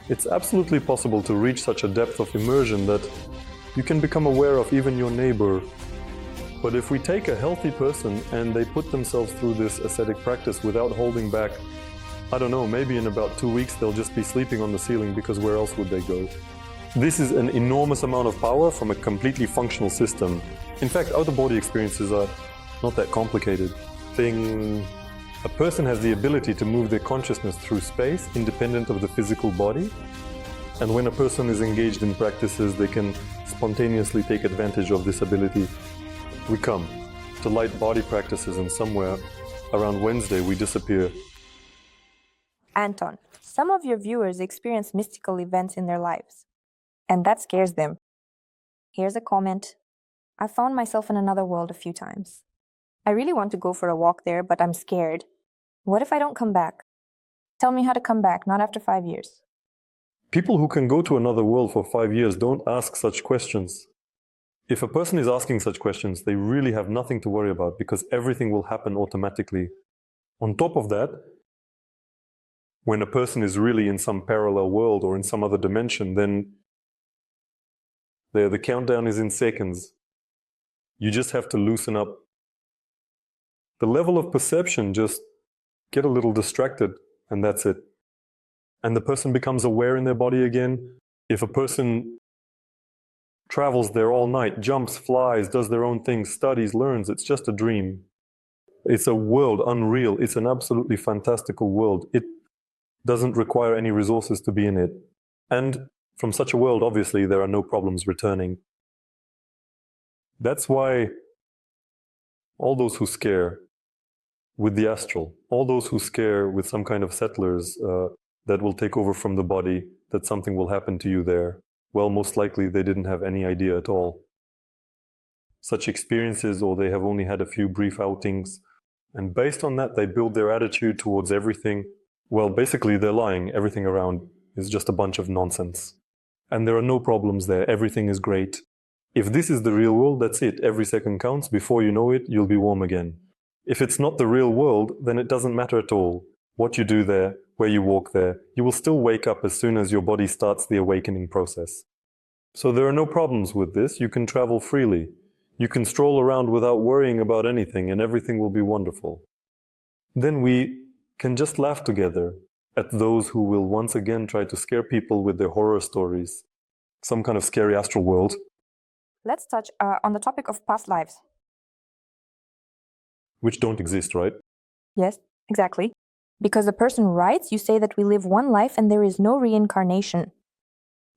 It's absolutely possible to reach such a depth of immersion that you can become aware of even your neighbor. But if we take a healthy person and they put themselves through this ascetic practice without holding back, I don't know, maybe in about 2 weeks they'll just be sleeping on the ceiling, because where else would they go? This is an enormous amount of power from a completely functional system. In fact, out-of-body experiences are not that complicated. A person has the ability to move their consciousness through space independent of the physical body. And when a person is engaged in practices, they can spontaneously take advantage of this ability. We come to light body practices, and somewhere around Wednesday we disappear. Anton, some of your viewers experience mystical events in their lives, and that scares them. Here's a comment. I found myself in another world a few times. I really want to go for a walk there, but I'm scared. What if I don't come back? Tell me how to come back, not after 5 years. People who can go to another world for 5 years don't ask such questions. If a person is asking such questions, they really have nothing to worry about, because everything will happen automatically. On top of that, when a person is really in some parallel world or in some other dimension, then the countdown is in seconds. You just have to loosen up. The level of perception, just get a little distracted, and that's it. And the person becomes aware in their body again. If a person travels there all night, jumps, flies, does their own things, studies, learns, it's just a dream. It's a world, unreal. It's an absolutely fantastical world. It doesn't require any resources to be in it. And from such a world, obviously, there are no problems returning. That's why all those who scare with the astral, all those who scare with some kind of settlers that will take over from the body, that something will happen to you there, well, most likely they didn't have any idea at all. Such experiences, or they have only had a few brief outings, and based on that they build their attitude towards everything. Well, basically they're lying. Everything around is just a bunch of nonsense. And there are no problems there. Everything is great. If this is the real world, that's it. Every second counts. Before you know it, you'll be warm again. If it's not the real world, then it doesn't matter at all. What you do there, where you walk there, you will still wake up as soon as your body starts the awakening process. So there are no problems with this. You can travel freely. You can stroll around without worrying about anything, and everything will be wonderful. Then we can just laugh together at those who will once again try to scare people with their horror stories. Some kind of scary astral world. Let's touch on the topic of past lives. Which don't exist, right? Yes, exactly. Because the person writes, you say that we live one life and there is no reincarnation.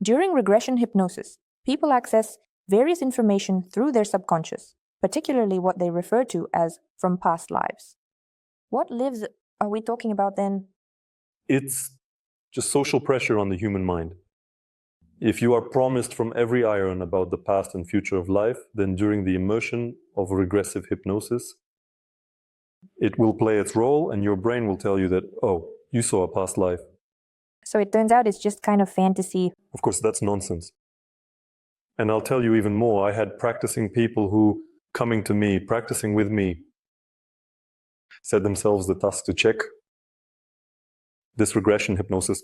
During regression hypnosis, people access various information through their subconscious, particularly what they refer to as from past lives. What lives are we talking about then? It's just social pressure on the human mind. If you are promised from every iron about the past and future of life, then during the immersion of regressive hypnosis, it will play its role, and your brain will tell you that, oh, you saw a past life. So it turns out it's just kind of fantasy. Of course, that's nonsense. And I'll tell you even more. I had practicing people who, coming to me, practicing with me, set themselves the task to check this regression hypnosis.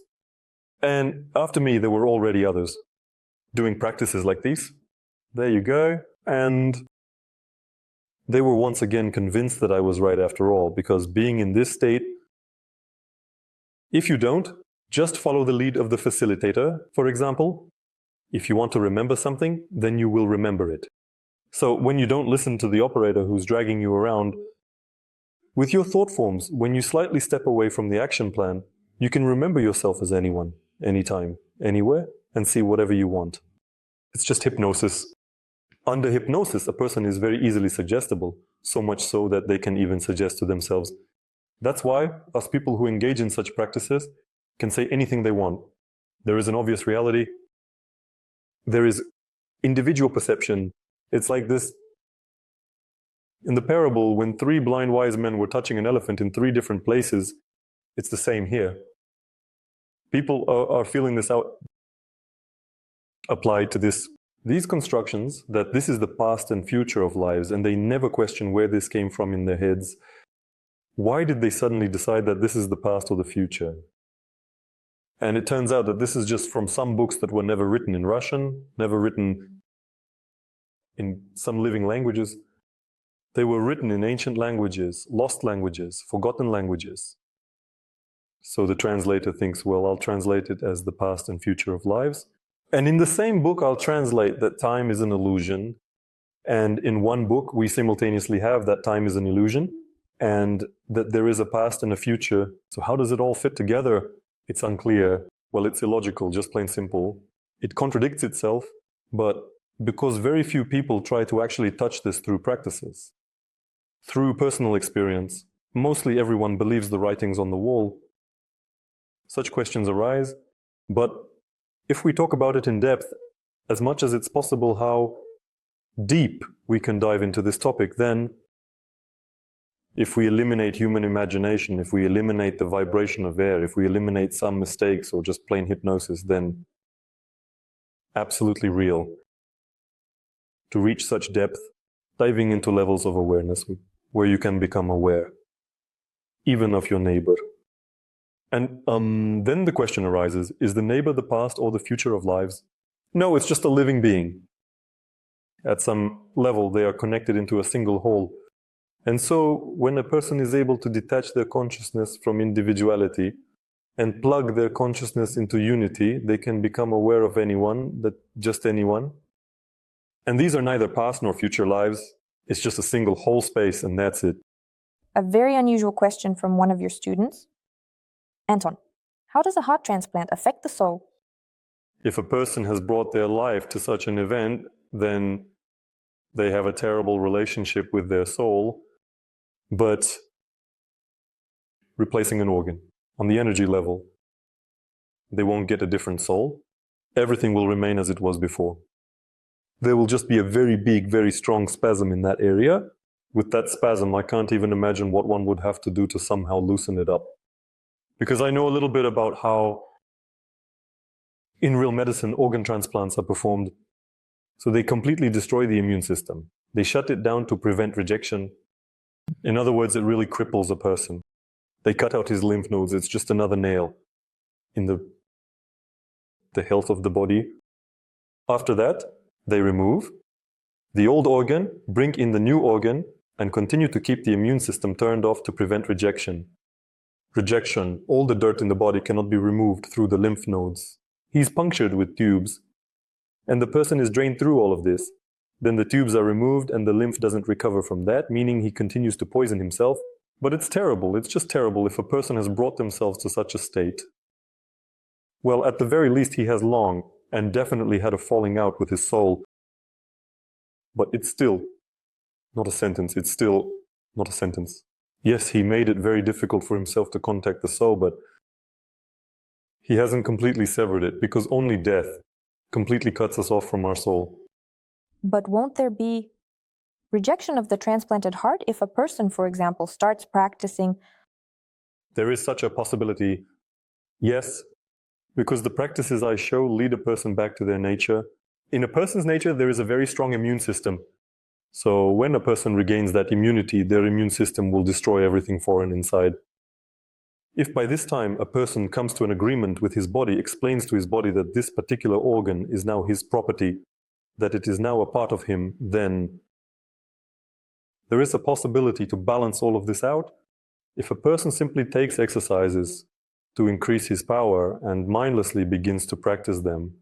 And after me, there were already others doing practices like these. There you go. And they were once again convinced that I was right after all, because being in this state, if you don't, just follow the lead of the facilitator, for example. If you want to remember something, then you will remember it. So when you don't listen to the operator who's dragging you around, with your thought forms, when you slightly step away from the action plan, you can remember yourself as anyone, anytime, anywhere, and see whatever you want. It's just hypnosis. Under hypnosis, a person is very easily suggestible, so much so that they can even suggest to themselves. That's why us people who engage in such practices can say anything they want. There is an obvious reality. There is individual perception. It's like this. In the parable, when 3 blind wise men were touching an elephant in 3 different places, it's the same here. People are feeling this out applied to these constructions, that this is the past and future of lives, and they never question where this came from in their heads. Why did they suddenly decide that this is the past or the future? And it turns out that this is just from some books that were never written in Russian, never written in some living languages. They were written in ancient languages, lost languages, forgotten languages. So the translator thinks, well, I'll translate it as the past and future of lives. And in the same book, I'll translate that time is an illusion. And in one book, we simultaneously have that time is an illusion and that there is a past and a future. So how does it all fit together? It's unclear. Well, it's illogical, just plain simple. It contradicts itself, but because very few people try to actually touch this through practices, through personal experience, mostly everyone believes the writings on the wall. Such questions arise, but if we talk about it in depth, as much as it's possible how deep we can dive into this topic, then if we eliminate human imagination, if we eliminate the vibration of air, if we eliminate some mistakes or just plain hypnosis, then absolutely real. To reach such depth, diving into levels of awareness where you can become aware, even of your neighbor. And then the question arises, is the neighbor the past or the future of lives? No, it's just a living being. At some level, they are connected into a single whole. And so when a person is able to detach their consciousness from individuality and plug their consciousness into unity, they can become aware of anyone, just anyone. And these are neither past nor future lives. It's just a single whole space, and that's it. A very unusual question from one of your students. Anton, how does a heart transplant affect the soul? If a person has brought their life to such an event, then they have a terrible relationship with their soul. But replacing an organ on the energy level, they won't get a different soul. Everything will remain as it was before. There will just be a very big, very strong spasm in that area. With that spasm, I can't even imagine what one would have to do to somehow loosen it up. Because I know a little bit about how in real medicine organ transplants are performed. So they completely destroy the immune system. They shut it down to prevent rejection. In other words, it really cripples a person. They cut out his lymph nodes. It's just another nail in the health of the body. After that, they remove the old organ, bring in the new organ, and continue to keep the immune system turned off to prevent rejection. Rejection, all the dirt in the body cannot be removed through the lymph nodes. He's punctured with tubes, and the person is drained through all of this. Then the tubes are removed and the lymph doesn't recover from that, meaning he continues to poison himself. But it's terrible. It's just terrible if a person has brought themselves to such a state. Well, at the very least, he has long and definitely had a falling out with his soul. But it's still not a sentence. It's still not a sentence. Yes, he made it very difficult for himself to contact the soul, but he hasn't completely severed it, because only death completely cuts us off from our soul. But won't there be rejection of the transplanted heart if a person, for example, starts practicing? There is such a possibility, yes, because the practices I show lead a person back to their nature. In a person's nature, there is a very strong immune system. So when a person regains that immunity, their immune system will destroy everything foreign inside. If by this time a person comes to an agreement with his body, explains to his body that this particular organ is now his property, that it is now a part of him, then there is a possibility to balance all of this out. If a person simply takes exercises to increase his power and mindlessly begins to practice them,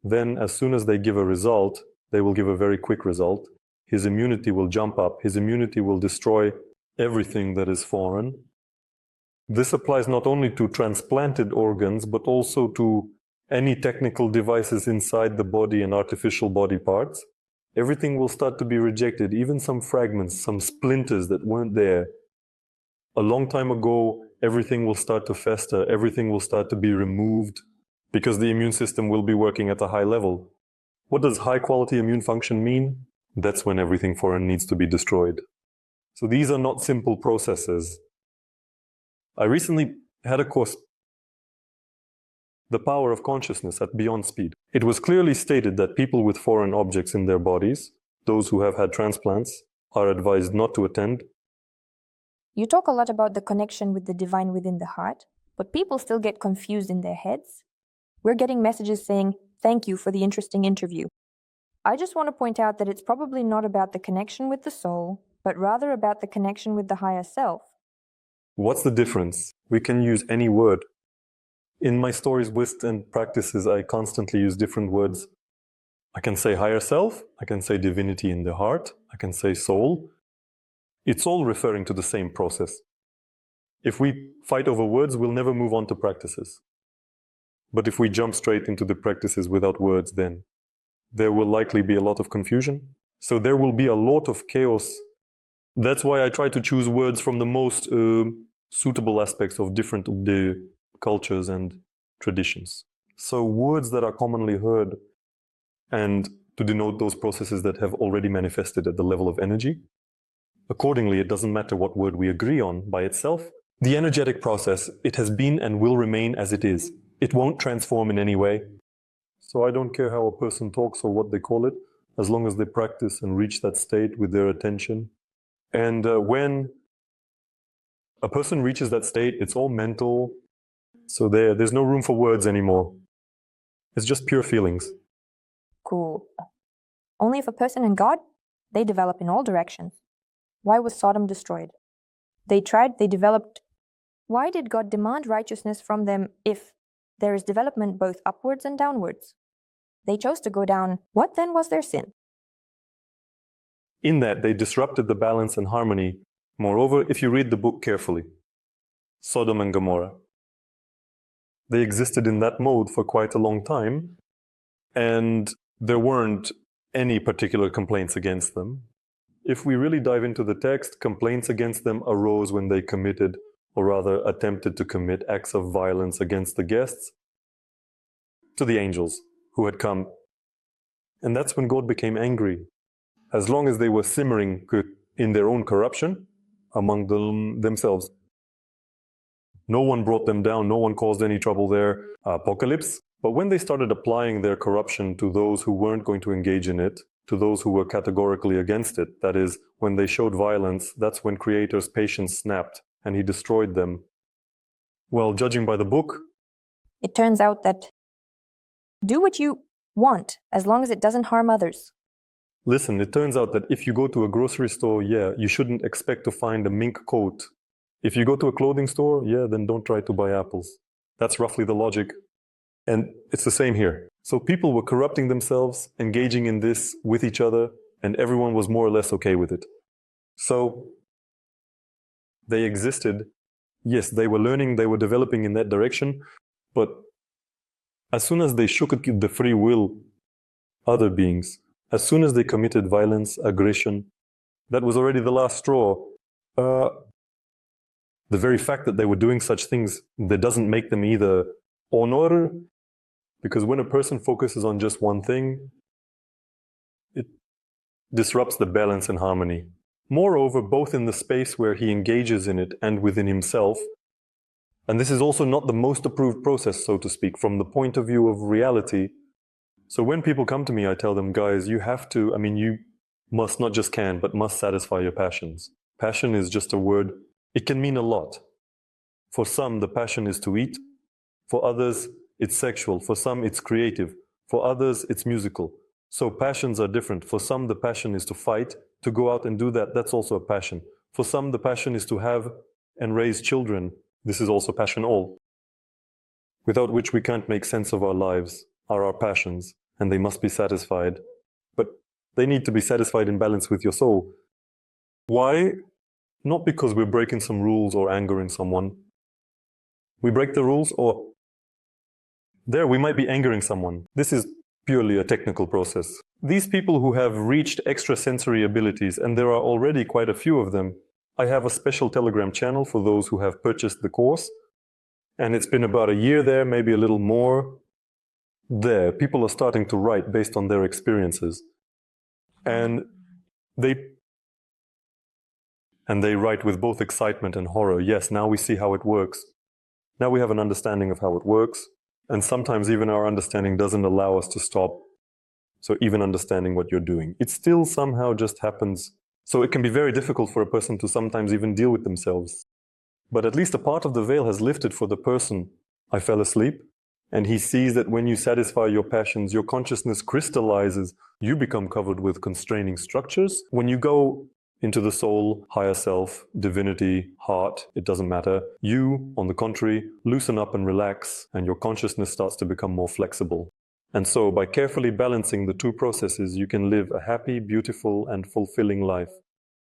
then as soon as they give a result, they will give a very quick result. His immunity will jump up. His immunity will destroy everything that is foreign. This applies not only to transplanted organs, but also to any technical devices inside the body and artificial body parts. Everything will start to be rejected, even some fragments, some splinters that weren't there. A long time ago, everything will start to fester, everything will start to be removed, because the immune system will be working at a high level. What does high quality immune function mean? That's when everything foreign needs to be destroyed. So these are not simple processes. I recently had a course, The Power of Consciousness at Beyond Speed. It was clearly stated that people with foreign objects in their bodies, those who have had transplants, are advised not to attend. You talk a lot about the connection with the divine within the heart, But people still get confused in their heads. We're getting messages saying, "Thank you for the interesting interview." I just want to point out that it's probably not about the connection with the soul, but rather about the connection with the higher self. What's the difference? We can use any word. In my stories, wisdom, and practices, I constantly use different words. I can say higher self, I can say divinity in the heart, I can say soul. It's all referring to the same process. If we fight over words, we'll never move on to practices. But if we jump straight into the practices without words, then there will likely be a lot of confusion. So there will be a lot of chaos. That's why I try to choose words from the most suitable aspects of different cultures and traditions. So words that are commonly heard and to denote those processes that have already manifested at the level of energy. Accordingly, it doesn't matter what word we agree on by itself. The energetic process, it has been and will remain as it is. It won't transform in any way. So I don't care how a person talks or what they call it, as long as they practice and reach that state with their attention. And when a person reaches that state, it's all mental. So there's no room for words anymore. It's just pure feelings. Cool. Only if a person and God, they develop in all directions. Why was Sodom destroyed? They tried, they developed. Why did God demand righteousness from them if there is development both upwards and downwards? They chose to go down. What then was their sin? In that, they disrupted the balance and harmony. Moreover, if you read the book carefully, Sodom and Gomorrah, they existed in that mode for quite a long time, and there weren't any particular complaints against them. If we really dive into the text, complaints against them arose when they committed, or rather attempted to commit, acts of violence against the guests, to the angels who had come. And that's when God became angry. As long as they were simmering in their own corruption among themselves. No one brought them down, no one caused any trouble there. Apocalypse. But when they started applying their corruption to those who weren't going to engage in it, to those who were categorically against it, that is, when they showed violence, that's when Creator's patience snapped and he destroyed them. Well, judging by the book, it turns out that do what you want as long as it doesn't harm others. Listen, it turns out that if you go to a grocery store, you shouldn't expect to find a mink coat. If you go to a clothing store, then don't try to buy apples. That's roughly the logic. And it's the same here. So people were corrupting themselves, engaging in this with each other, and everyone was more or less okay with it. So they existed. Yes, they were learning, they were developing in that direction, but as soon as they shook the free will, other beings, as soon as they committed violence, aggression, that was already the last straw. The very fact that they were doing such things, that doesn't make them either honor, because when a person focuses on just one thing, it disrupts the balance and harmony. Moreover, both in the space where he engages in it and within himself, and this is also not the most approved process, so to speak, from the point of view of reality. So when people come to me, I tell them, guys, you must not just can, but must satisfy your passions. Passion is just a word. It can mean a lot. For some, the passion is to eat. For others, it's sexual. For some, it's creative. For others, it's musical. So passions are different. For some, the passion is to fight, to go out and do that. That's also a passion. For some, the passion is to have and raise children. This is also passion all. Without which we can't make sense of our lives, are our passions, and they must be satisfied. But they need to be satisfied in balance with your soul. Why? Not because we're breaking some rules or angering someone. We break the rules, or there we might be angering someone. This is purely a technical process. These people who have reached extrasensory abilities, and there are already quite a few of them, I have a special Telegram channel for those who have purchased the course, and it's been about a year there, maybe a little more. There, people are starting to write based on their experiences. And they write with both excitement and horror. Yes, now we see how it works. Now we have an understanding of how it works. And sometimes even our understanding doesn't allow us to stop. So even understanding what you're doing, it still somehow just happens. So it can be very difficult for a person to sometimes even deal with themselves. But at least a part of the veil has lifted for the person. I fell asleep, and he sees that when you satisfy your passions, your consciousness crystallizes. You become covered with constraining structures. When you go into the soul, higher self, divinity, heart, it doesn't matter. You, on the contrary, loosen up and relax, and your consciousness starts to become more flexible. And so, by carefully balancing the two processes, you can live a happy, beautiful, and fulfilling life.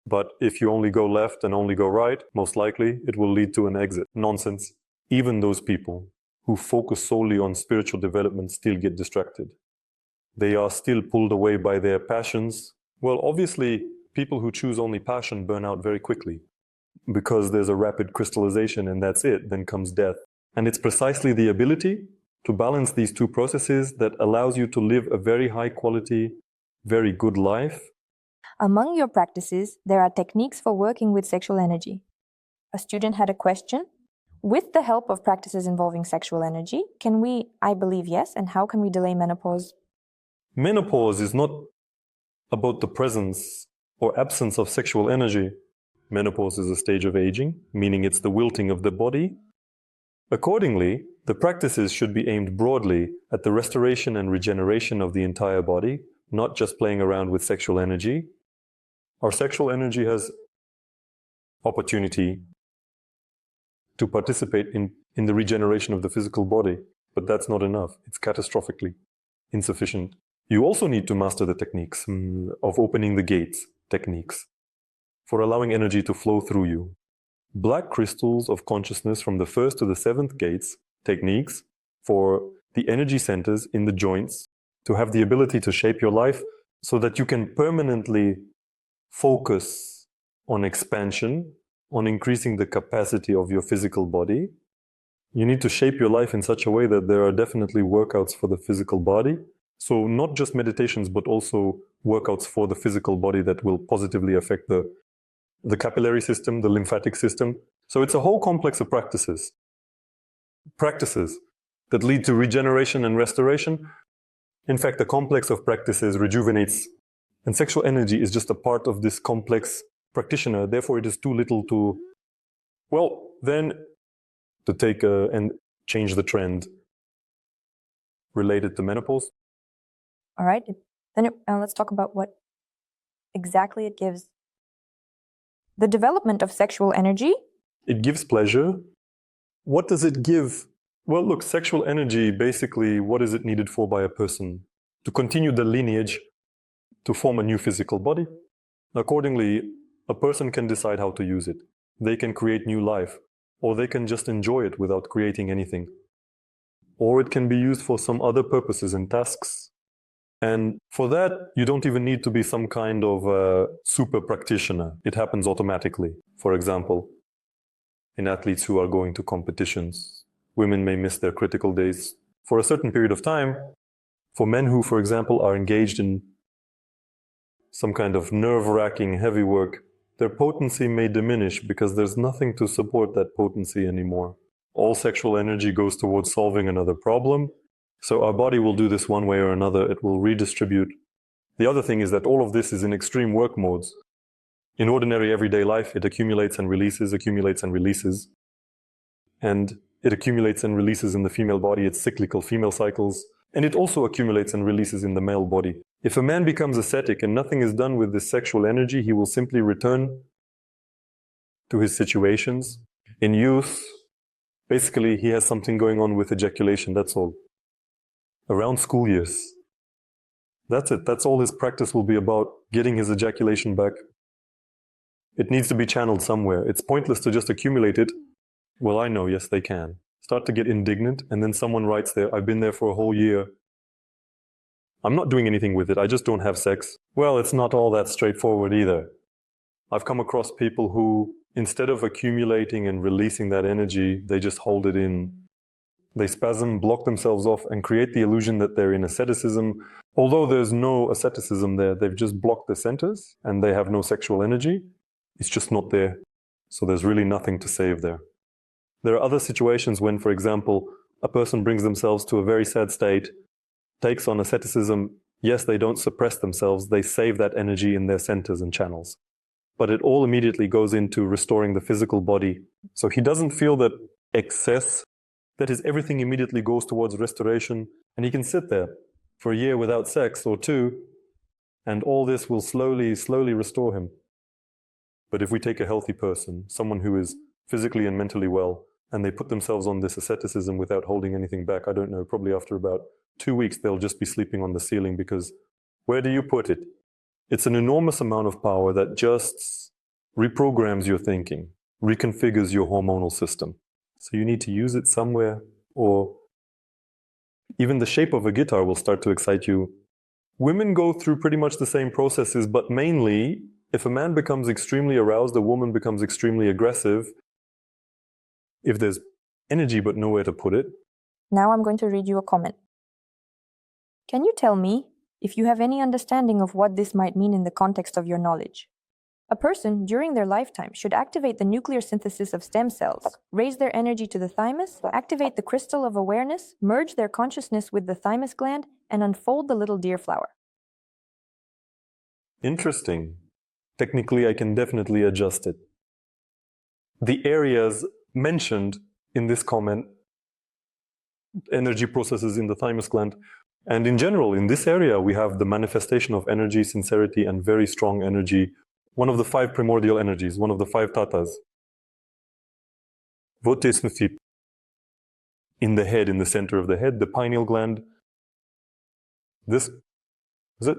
But if you only go left and only go right, most likely it will lead to an exit. Nonsense. Even those people who focus solely on spiritual development still get distracted. They are still pulled away by their passions. Well, obviously, people who choose only passion burn out very quickly because there's a rapid crystallization and that's it. Then comes death. And it's precisely the ability to balance these two processes that allows you to live a very high quality, very good life. Among your practices, there are techniques for working with sexual energy. A student had a question. With the help of practices involving sexual energy, can we, I believe yes, and how can we delay menopause? Menopause is not about the presence or absence of sexual energy. Menopause is a stage of aging, meaning it's the wilting of the body. Accordingly, the practices should be aimed broadly at the restoration and regeneration of the entire body, not just playing around with sexual energy. Our sexual energy has opportunity to participate in the regeneration of the physical body, but that's not enough. It's catastrophically insufficient. You also need to master the techniques of opening the gates, techniques, for allowing energy to flow through you. Black crystals of consciousness from the first to the seventh gates, techniques for the energy centers in the joints to have the ability to shape your life so that you can permanently focus on expansion, on increasing the capacity of your physical body. You need to shape your life in such a way that there are definitely workouts for the physical body. So not just meditations, but also workouts for the physical body that will positively affect the capillary system, the lymphatic system. So it's a whole complex of practices. Practices that lead to regeneration and restoration. In fact, the complex of practices rejuvenates, and sexual energy is just a part of this complex practitioner. Therefore, it is too little to, well, then to take and change the trend related to menopause. All right, then let's talk about what exactly it gives. The development of sexual energy. It gives pleasure. What does it give? Well, look, sexual energy, basically, what is it needed for by a person? To continue the lineage, to form a new physical body. Accordingly, a person can decide how to use it. They can create new life, or they can just enjoy it without creating anything. Or it can be used for some other purposes and tasks. And for that, you don't even need to be some kind of super practitioner. It happens automatically. For example, in athletes who are going to competitions, women may miss their critical days for a certain period of time. For men who, for example, are engaged in some kind of nerve-wracking heavy work, their potency may diminish because there's nothing to support that potency anymore. All sexual energy goes towards solving another problem. So our body will do this one way or another. It will redistribute. The other thing is that all of this is in extreme work modes. In ordinary everyday life, it accumulates and releases, accumulates and releases. And it accumulates and releases in the female body. It's cyclical female cycles. And it also accumulates and releases in the male body. If a man becomes ascetic and nothing is done with this sexual energy, he will simply return to his situations. In youth, basically, he has something going on with ejaculation, that's all. Around school years. That's it. That's all his practice will be about, getting his ejaculation back. It needs to be channeled somewhere. It's pointless to just accumulate it. Well, I know, yes, they can. Start to get indignant, and then someone writes there, I've been there for a whole year. I'm not doing anything with it, I just don't have sex. Well, it's not all that straightforward either. I've come across people who, instead of accumulating and releasing that energy, they just hold it in. They spasm, block themselves off, and create the illusion that they're in asceticism. Although there's no asceticism there, they've just blocked the centers, and they have no sexual energy. It's just not there. So there's really nothing to save there. There are other situations when, for example, a person brings themselves to a very sad state, takes on asceticism. Yes, they don't suppress themselves, they save that energy in their centers and channels. but it all immediately goes into restoring the physical body. So he doesn't feel that excess, that is, everything immediately goes towards restoration, and he can sit there for a year without sex or two, and all this will slowly, slowly restore him. But if we take a healthy person, someone who is physically and mentally well, and they put themselves on this asceticism without holding anything back, I don't know, probably after about 2 weeks, they'll just be sleeping on the ceiling, because where do you put it? It's an enormous amount of power that just reprograms your thinking, reconfigures your hormonal system. So you need to use it somewhere, or even the shape of a guitar will start to excite you. Women go through pretty much the same processes, but mainly, if a man becomes extremely aroused, a woman becomes extremely aggressive. If there's energy but nowhere to put it. Now I'm going to read you a comment. Can you tell me if you have any understanding of what this might mean in the context of your knowledge? A person during their lifetime should activate the nuclear synthesis of stem cells, raise their energy to the thymus, activate the crystal of awareness, merge their consciousness with the thymus gland, and unfold the little deer flower. Interesting. Technically, I can definitely adjust it. The areas mentioned in this comment, energy processes in the thymus gland, and in general, in this area, we have the manifestation of energy, sincerity, and very strong energy. One of the 5 primordial energies, one of the 5 tatas. Votesmifip. In the head, in the center of the head, the pineal gland. This, is it?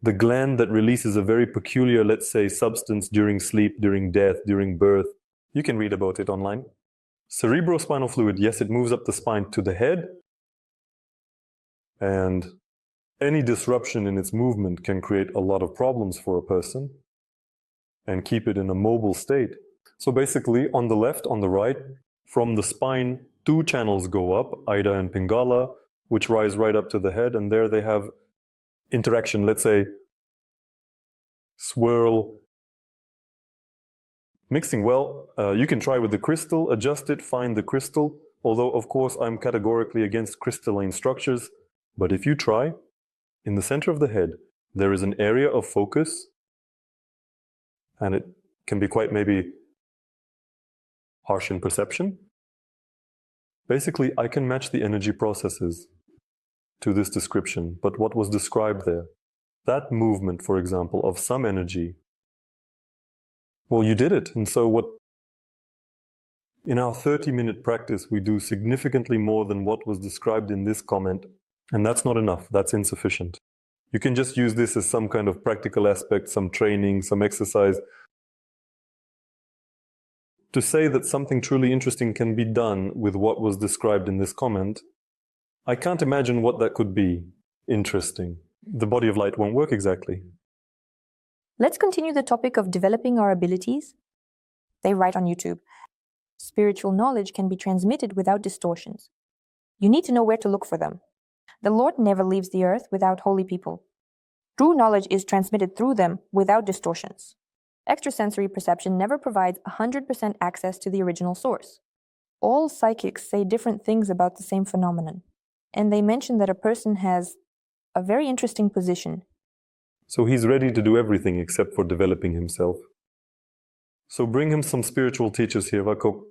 The gland that releases a very peculiar, let's say, substance during sleep, during death, during birth. You can read about it online. Cerebrospinal fluid, yes, it moves up the spine to the head. And any disruption in its movement can create a lot of problems for a person and keep it in a mobile state. So basically, on the left, on the right, from the spine, 2 channels go up, Ida and Pingala, which rise right up to the head, and there they have interaction, let's say, swirl, mixing. Well, you can try with the crystal, adjust it, find the crystal, although, of course, I'm categorically against crystalline structures. But if you try, in the center of the head, there is an area of focus, and it can be quite maybe harsh in perception. Basically, I can match the energy processes to this description, but what was described there, that movement, for example, of some energy, well, you did it. And so what, in our 30-minute practice, we do significantly more than what was described in this comment. And that's not enough. That's insufficient. You can just use this as some kind of practical aspect, some training, some exercise. To say that something truly interesting can be done with what was described in this comment, I can't imagine what that could be interesting. The body of light won't work exactly. Let's continue the topic of developing our abilities. They write on YouTube, spiritual knowledge can be transmitted without distortions. You need to know where to look for them. The Lord never leaves the earth without holy people. True knowledge is transmitted through them without distortions. Extrasensory perception never provides 100% access to the original source. All psychics say different things about the same phenomenon, and they mention that a person has a very interesting position. So he's ready to do everything except for developing himself. So bring him some spiritual teachers here, Vakok.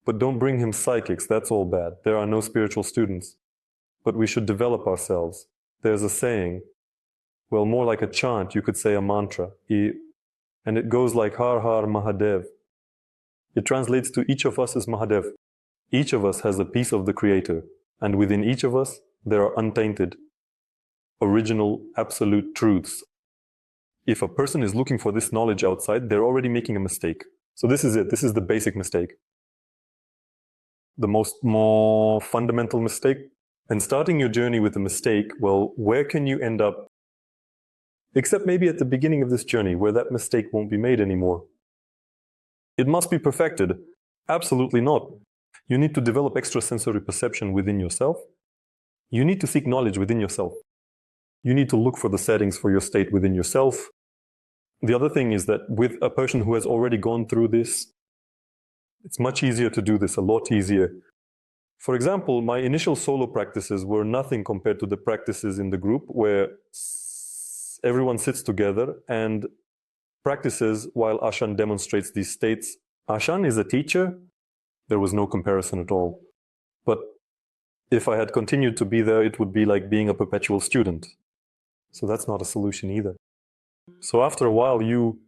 But don't bring him psychics, that's all bad. There are no spiritual students. But we should develop ourselves. There's a saying, well, more like a chant, you could say a mantra. And it goes like Har Har Mahadev. It translates to each of us is Mahadev. Each of us has a piece of the Creator. And within each of us, there are untainted, original, absolute truths. If a person is looking for this knowledge outside, they're already making a mistake. So this is it. This is the basic mistake. The more fundamental mistake. And starting your journey with a mistake, well, where can you end up? Except maybe at the beginning of this journey, where that mistake won't be made anymore. It must be perfected. Absolutely not. You need to develop extrasensory perception within yourself. You need to seek knowledge within yourself. You need to look for the settings for your state within yourself. The other thing is that with a person who has already gone through this, it's much easier to do this, a lot easier. For example, my initial solo practices were nothing compared to the practices in the group where everyone sits together and practices while Ashan demonstrates these states. Ashan is a teacher. There was no comparison at all. But if I had continued to be there, it would be like being a perpetual student. So that's not a solution either. So after a while, you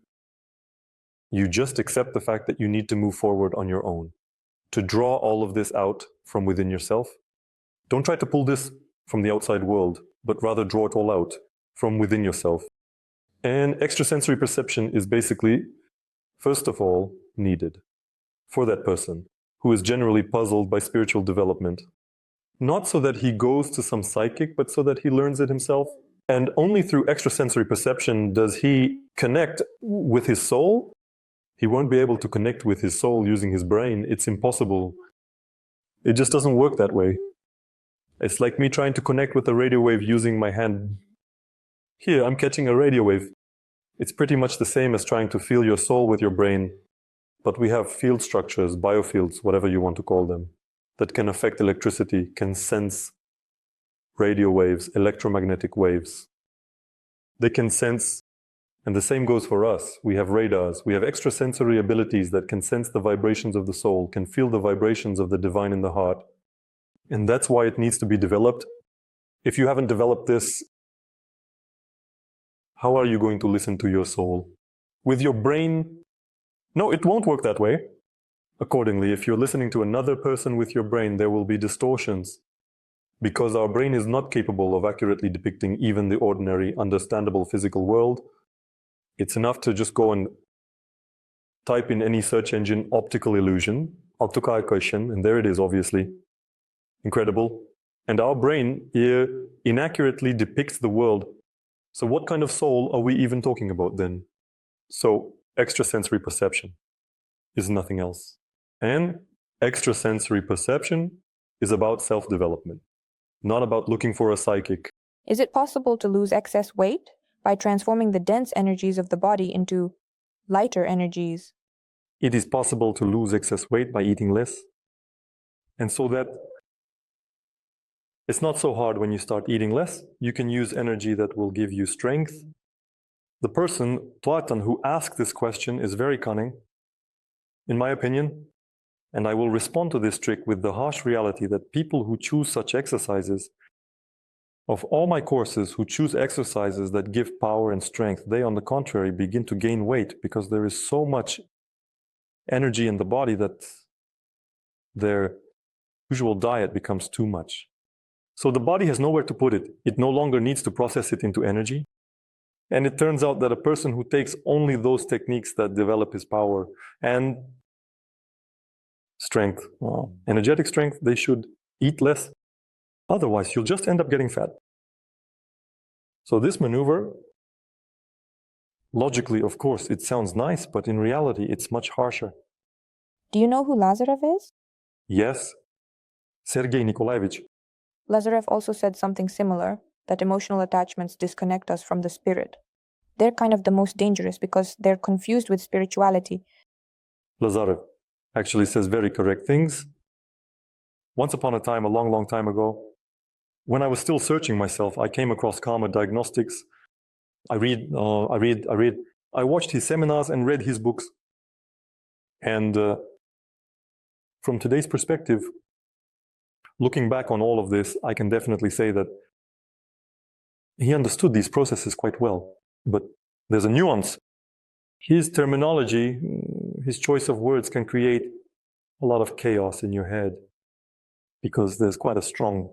just accept the fact that you need to move forward on your own, to draw all of this out from within yourself. Don't try to pull this from the outside world, but rather draw it all out from within yourself. And extrasensory perception is basically, first of all, needed for that person who is generally puzzled by spiritual development. Not so that he goes to some psychic, but so that he learns it himself. And only through extrasensory perception does he connect with his soul. He won't be able to connect with his soul using his brain. It's impossible. It just doesn't work that way. It's like me trying to connect with a radio wave using my hand. Here, I'm catching a radio wave. It's pretty much the same as trying to feel your soul with your brain. But we have field structures, biofields, whatever you want to call them, that can affect electricity, can sense radio waves, electromagnetic waves. They can sense, and the same goes for us. We have radars. We have extrasensory abilities that can sense the vibrations of the soul, can feel the vibrations of the divine in the heart. And that's why it needs to be developed. If you haven't developed this, how are you going to listen to your soul? With your brain? No, it won't work that way. Accordingly, if you're listening to another person with your brain, there will be distortions, because our brain is not capable of accurately depicting even the ordinary, understandable physical world. It's enough to just go and type in any search engine, optical illusion, and there it is, obviously. Incredible. And our brain here inaccurately depicts the world. So what kind of soul are we even talking about then? So extrasensory perception is nothing else. And extrasensory perception is about self-development, not about looking for a psychic. Is it possible to lose excess weight by transforming the dense energies of the body into lighter energies? It is possible to lose excess weight by eating less. And so that it's not so hard when you start eating less. You can use energy that will give you strength. The person, Tuatan, who asked this question is very cunning, in my opinion. And I will respond to this trick with the harsh reality that people who choose such exercises, of all my courses, who choose exercises that give power and strength, they, on the contrary, begin to gain weight because there is so much energy in the body that their usual diet becomes too much. So the body has nowhere to put it. It no longer needs to process it into energy. And it turns out that a person who takes only those techniques that develop his power and strength, energetic strength, they should eat less. Otherwise, you'll just end up getting fat. So this maneuver, logically, of course, it sounds nice, but in reality, it's much harsher. Do you know who Lazarev is? Yes, Sergei Nikolaevich. Lazarev also said something similar, that emotional attachments disconnect us from the spirit. They're kind of the most dangerous because they're confused with spirituality. Lazarev actually says very correct things. Once upon a time, a long, long time ago, when I was still searching myself, I came across karma diagnostics. I watched his seminars and read his books. And from today's perspective, looking back on all of this, I can definitely say that he understood these processes quite well. But there's a nuance. His terminology, his choice of words can create a lot of chaos in your head because there's quite a strong...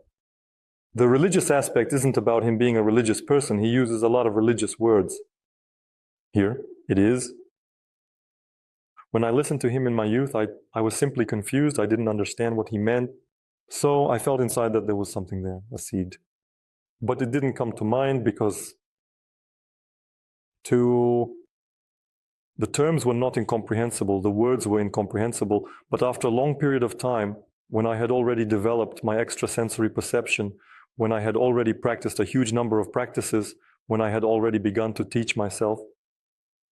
The religious aspect isn't about him being a religious person. He uses a lot of religious words. Here it is. When I listened to him in my youth, I was simply confused. I didn't understand what he meant. So I felt inside that there was something there, a seed. But it didn't come to mind because the terms were not incomprehensible, the words were incomprehensible. But after a long period of time, when I had already developed my extrasensory perception, when I had already practiced a huge number of practices, when I had already begun to teach myself,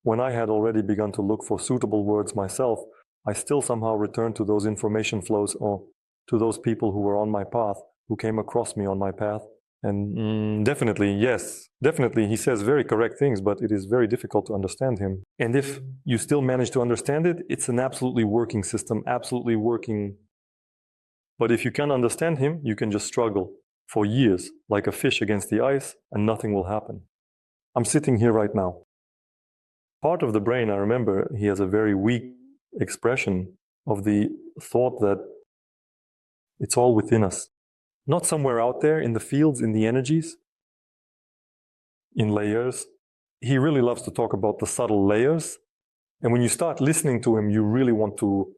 when I had already begun to look for suitable words myself, I still somehow returned to those information flows or to those people who were on my path, who came across me on my path. And definitely, yes, definitely, he says very correct things, but it is very difficult to understand him. And if you still manage to understand it, it's an absolutely working system, absolutely working. But if you can't understand him, you can just struggle for years, like a fish against the ice, and nothing will happen. I'm sitting here right now. Part of the brain, I remember, he has a very weak expression of the thought that it's all within us. Not somewhere out there in the fields, in the energies, in layers. He really loves to talk about the subtle layers. And when you start listening to him, you really want to,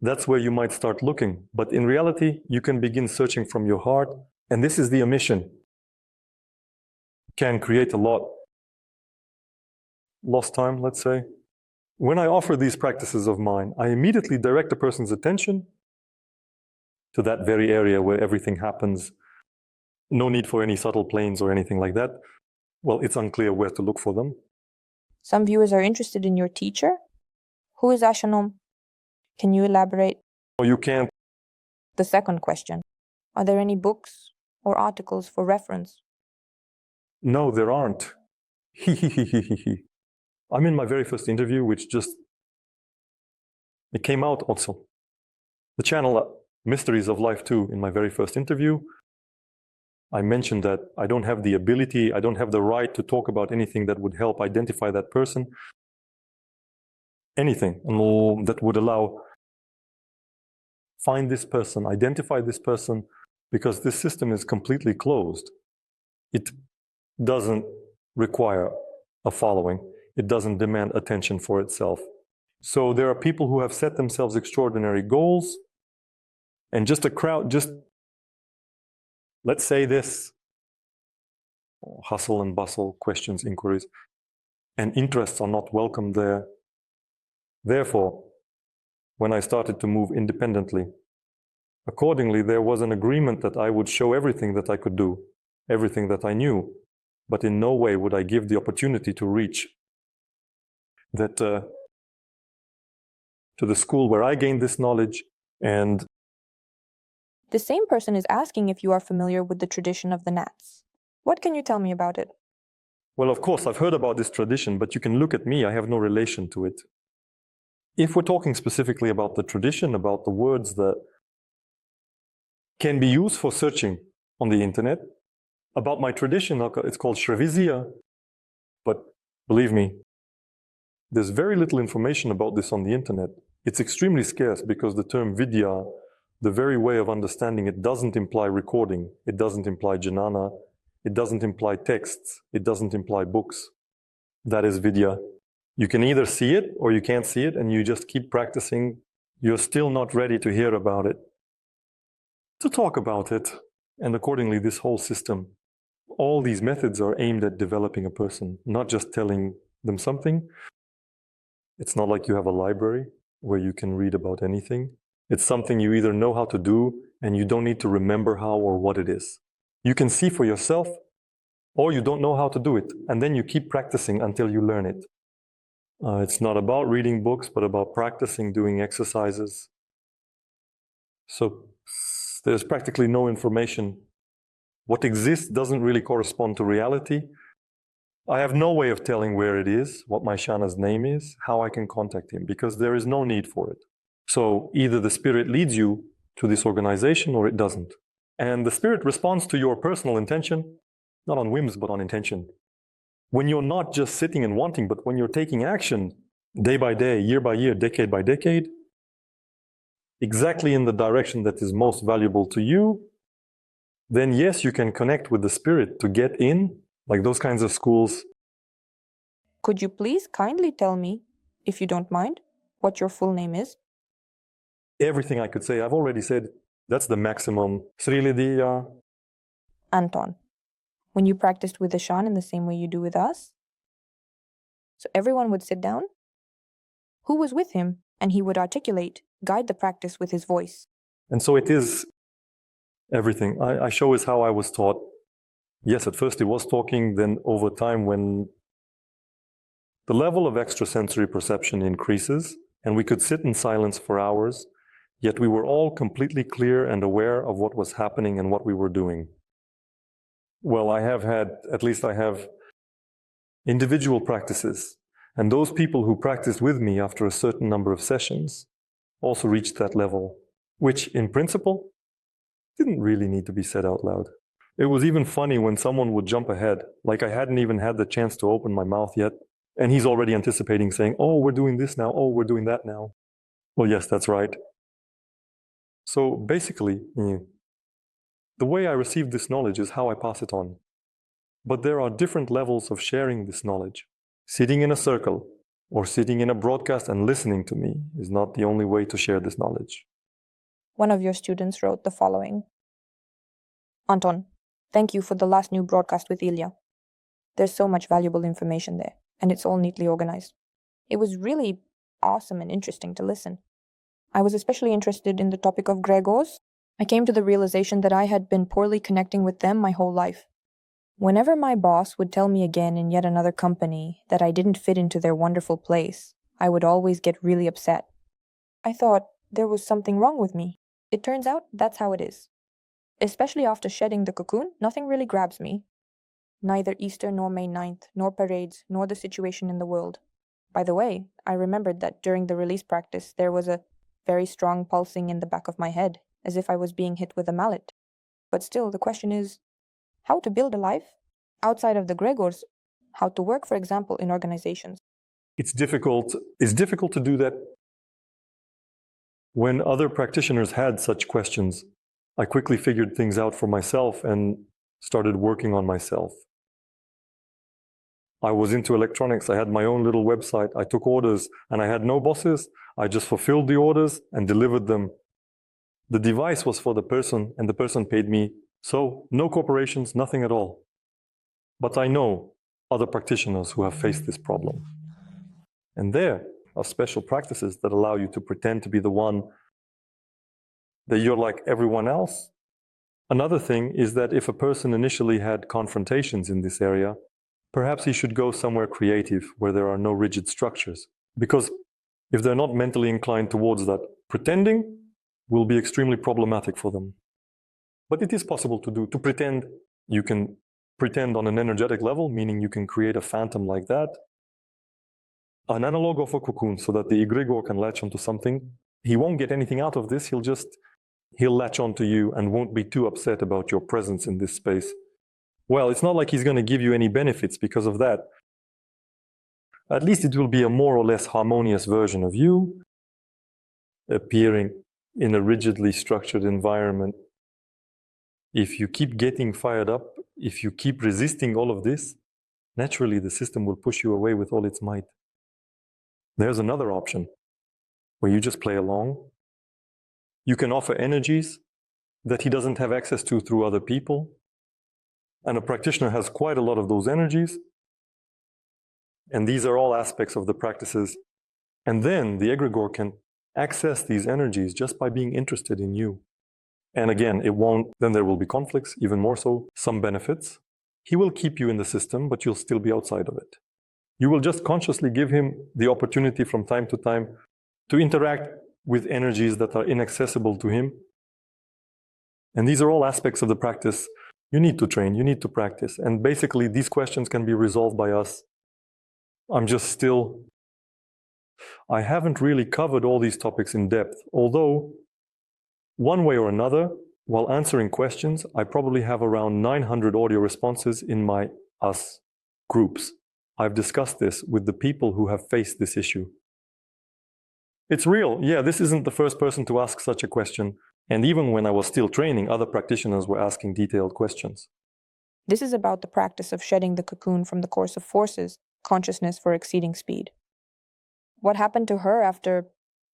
that's where you might start looking. But in reality, you can begin searching from your heart. And this is the omission. Can create a lot. Lost time, let's say. When I offer these practices of mine, I immediately direct a person's attention to that very area where everything happens. No need for any subtle planes or anything like that. Well, it's unclear where to look for them. Some viewers are interested in your teacher. Who is Ashanom? Can you elaborate? Oh, you can't. The second question. Are there any books or articles for reference? No, there aren't. I'm in my very first interview, which just, it came out also. The channel Mysteries of Life 2, in my very first interview, I mentioned that I don't have the ability, I don't have the right to talk about anything that would help identify that person. Anything that would allow, find this person, identify this person, because this system is completely closed. It doesn't require a following. It doesn't demand attention for itself. So there are people who have set themselves extraordinary goals, and just a crowd, just let's say this, hustle and bustle, questions, inquiries, and interests are not welcome there. Therefore, when I started to move independently, accordingly, there was an agreement that I would show everything that I could do, everything that I knew, but in no way would I give the opportunity to reach that to the school where I gained this knowledge. And the same person is asking if you are familiar with the tradition of the Nats. What can you tell me about it? Well, of course, I've heard about this tradition, but you can look at me, I have no relation to it. If we're talking specifically about the tradition, about the words that can be used for searching on the internet, about my tradition, it's called Shrevizia, but believe me, there's very little information about this on the internet. It's extremely scarce because the term vidya, the very way of understanding it, doesn't imply recording, it doesn't imply jnana, it doesn't imply texts, it doesn't imply books. That is vidya. You can either see it or you can't see it, and you just keep practicing. You're still not ready to hear about it, to talk about it. And accordingly, this whole system, all these methods are aimed at developing a person, not just telling them something. It's not like you have a library where you can read about anything. It's something you either know how to do and you don't need to remember how or what it is. You can see for yourself, or you don't know how to do it, and then you keep practicing until you learn it. It's not about reading books, but about practicing, doing exercises. So there's practically no information. What exists doesn't really correspond to reality. I have no way of telling where it is, what my Shana's name is, how I can contact him, because there is no need for it. So either the spirit leads you to this organization or it doesn't. And the spirit responds to your personal intention, not on whims, but on intention. When you're not just sitting and wanting, but when you're taking action day by day, year by year, decade by decade, exactly in the direction that is most valuable to you, then yes, you can connect with the spirit to get in, like those kinds of schools. Could you please kindly tell me, if you don't mind, what your full name is? Everything I could say, I've already said. That's the maximum. Srilidiya. Anton. When you practiced with the Shan in the same way you do with us? So everyone would sit down? Who was with him? And he would articulate, guide the practice with his voice. And so it is everything. I show is how I was taught. Yes, at first it was talking, then over time when the level of extrasensory perception increases, and we could sit in silence for hours, yet we were all completely clear and aware of what was happening and what we were doing. Well, at least I have individual practices. And those people who practiced with me after a certain number of sessions also reached that level, which in principle didn't really need to be said out loud. It was even funny when someone would jump ahead, like I hadn't even had the chance to open my mouth yet, and he's already anticipating saying, oh, we're doing this now, oh, we're doing that now. Well, yes, that's right. So basically, the way I receive this knowledge is how I pass it on. But there are different levels of sharing this knowledge. Sitting in a circle or sitting in a broadcast and listening to me is not the only way to share this knowledge. One of your students wrote the following. Anton, thank you for the last new broadcast with Ilya. There's so much valuable information there, and it's all neatly organized. It was really awesome and interesting to listen. I was especially interested in the topic of egregors. I came to the realization that I had been poorly connecting with them my whole life. Whenever my boss would tell me again in yet another company that I didn't fit into their wonderful place, I would always get really upset. I thought there was something wrong with me. It turns out that's how it is. Especially after shedding the cocoon, nothing really grabs me. Neither Easter nor May 9th, nor parades, nor the situation in the world. By the way, I remembered that during the release practice there was a very strong pulsing in the back of my head, as if I was being hit with a mallet. But still, the question is, how to build a life outside of the egregors, how to work, for example, in organizations. It's difficult to do that. When other practitioners had such questions, I quickly figured things out for myself and started working on myself. I was into electronics. I had my own little website. I took orders and I had no bosses. I just fulfilled the orders and delivered them. The device was for the person and the person paid me. So no corporations, nothing at all. But I know other practitioners who have faced this problem. And there are special practices that allow you to pretend to be the one, that you're like everyone else. Another thing is that if a person initially had confrontations in this area, perhaps he should go somewhere creative where there are no rigid structures. Because if they're not mentally inclined towards that, pretending will be extremely problematic for them. But it is possible to pretend. You can pretend on an energetic level, meaning you can create a phantom like that. An analog of a cocoon, so that the egregor can latch onto something. He won't get anything out of this. He'll latch onto you and won't be too upset about your presence in this space. Well, it's not like he's going to give you any benefits because of that. At least it will be a more or less harmonious version of you, appearing in a rigidly structured environment. If you keep getting fired up, if you keep resisting all of this, naturally the system will push you away with all its might. There's another option where you just play along. You can offer energies that he doesn't have access to through other people. And a practitioner has quite a lot of those energies. And these are all aspects of the practices. And then the egregor can access these energies just by being interested in you. And again, then there will be conflicts, even more so, some benefits. He will keep you in the system, but you'll still be outside of it. You will just consciously give him the opportunity from time to time to interact with energies that are inaccessible to him. And these are all aspects of the practice. You need to train, you need to practice. And basically, these questions can be resolved by us. I haven't really covered all these topics in depth, although one way or another, while answering questions, I probably have around 900 audio responses in my US groups. I've discussed this with the people who have faced this issue. It's real. Yeah, this isn't the first person to ask such a question. And even when I was still training, other practitioners were asking detailed questions. This is about the practice of shedding the cocoon from the course of forces, consciousness for exceeding speed. What happened to her after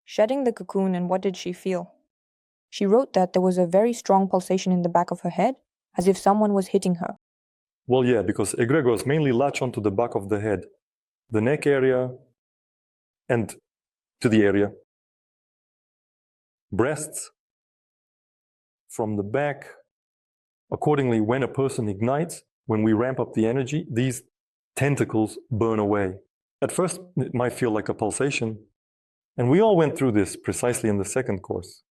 shedding the cocoon, and what did she feel? She wrote that there was a very strong pulsation in the back of her head, as if someone was hitting her. Well, yeah, because egregors mainly latch onto the back of the head, the neck area, and to the area. Breasts, from the back. Accordingly, when a person ignites, when we ramp up the energy, these tentacles burn away. At first, it might feel like a pulsation. And we all went through this precisely in the second course.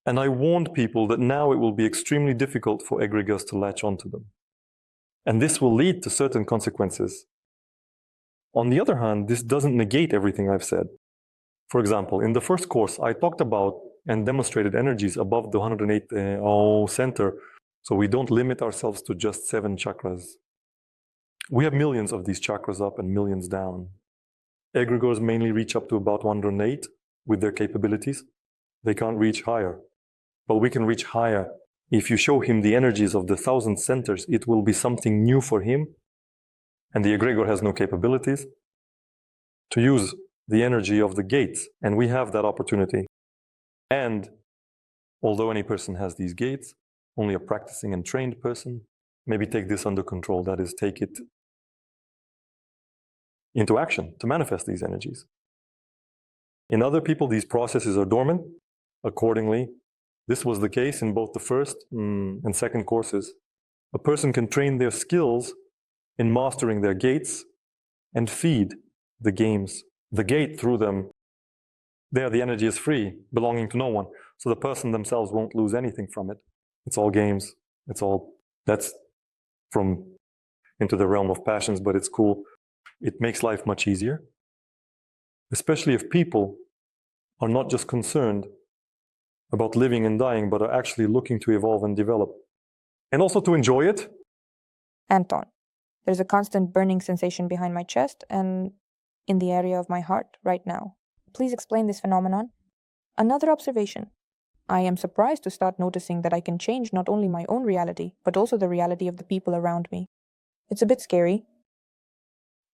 And I warned people that now it will be extremely difficult for egregors to latch onto them. And this will lead to certain consequences. On the other hand, this doesn't negate everything I've said. For example, in the first course, I talked about and demonstrated energies above the 108 center, so we don't limit ourselves to just 7 chakras. We have millions of these chakras up and millions down. Egregors mainly reach up to about 108 with their capabilities. They can't reach higher, but we can reach higher. If you show him the energies of the 1,000 centers, it will be something new for him, and the egregor has no capabilities to use the energy of the gates, and we have that opportunity. And although any person has these gates, only a practicing and trained person, maybe take this under control, that is, take it into action to manifest these energies. In other people, these processes are dormant. Accordingly, this was the case in both the first and second courses. A person can train their skills in mastering their gates and feed the games. The gate through them, there the energy is free, belonging to no one. So the person themselves won't lose anything from it. It's all games. That's from into the realm of passions, but it's cool. It makes life much easier, especially if people are not just concerned about living and dying, but are actually looking to evolve and develop. And also to enjoy it. Anton, there's a constant burning sensation behind my chest and in the area of my heart right now. Please explain this phenomenon. Another observation. I am surprised to start noticing that I can change not only my own reality, but also the reality of the people around me. It's a bit scary.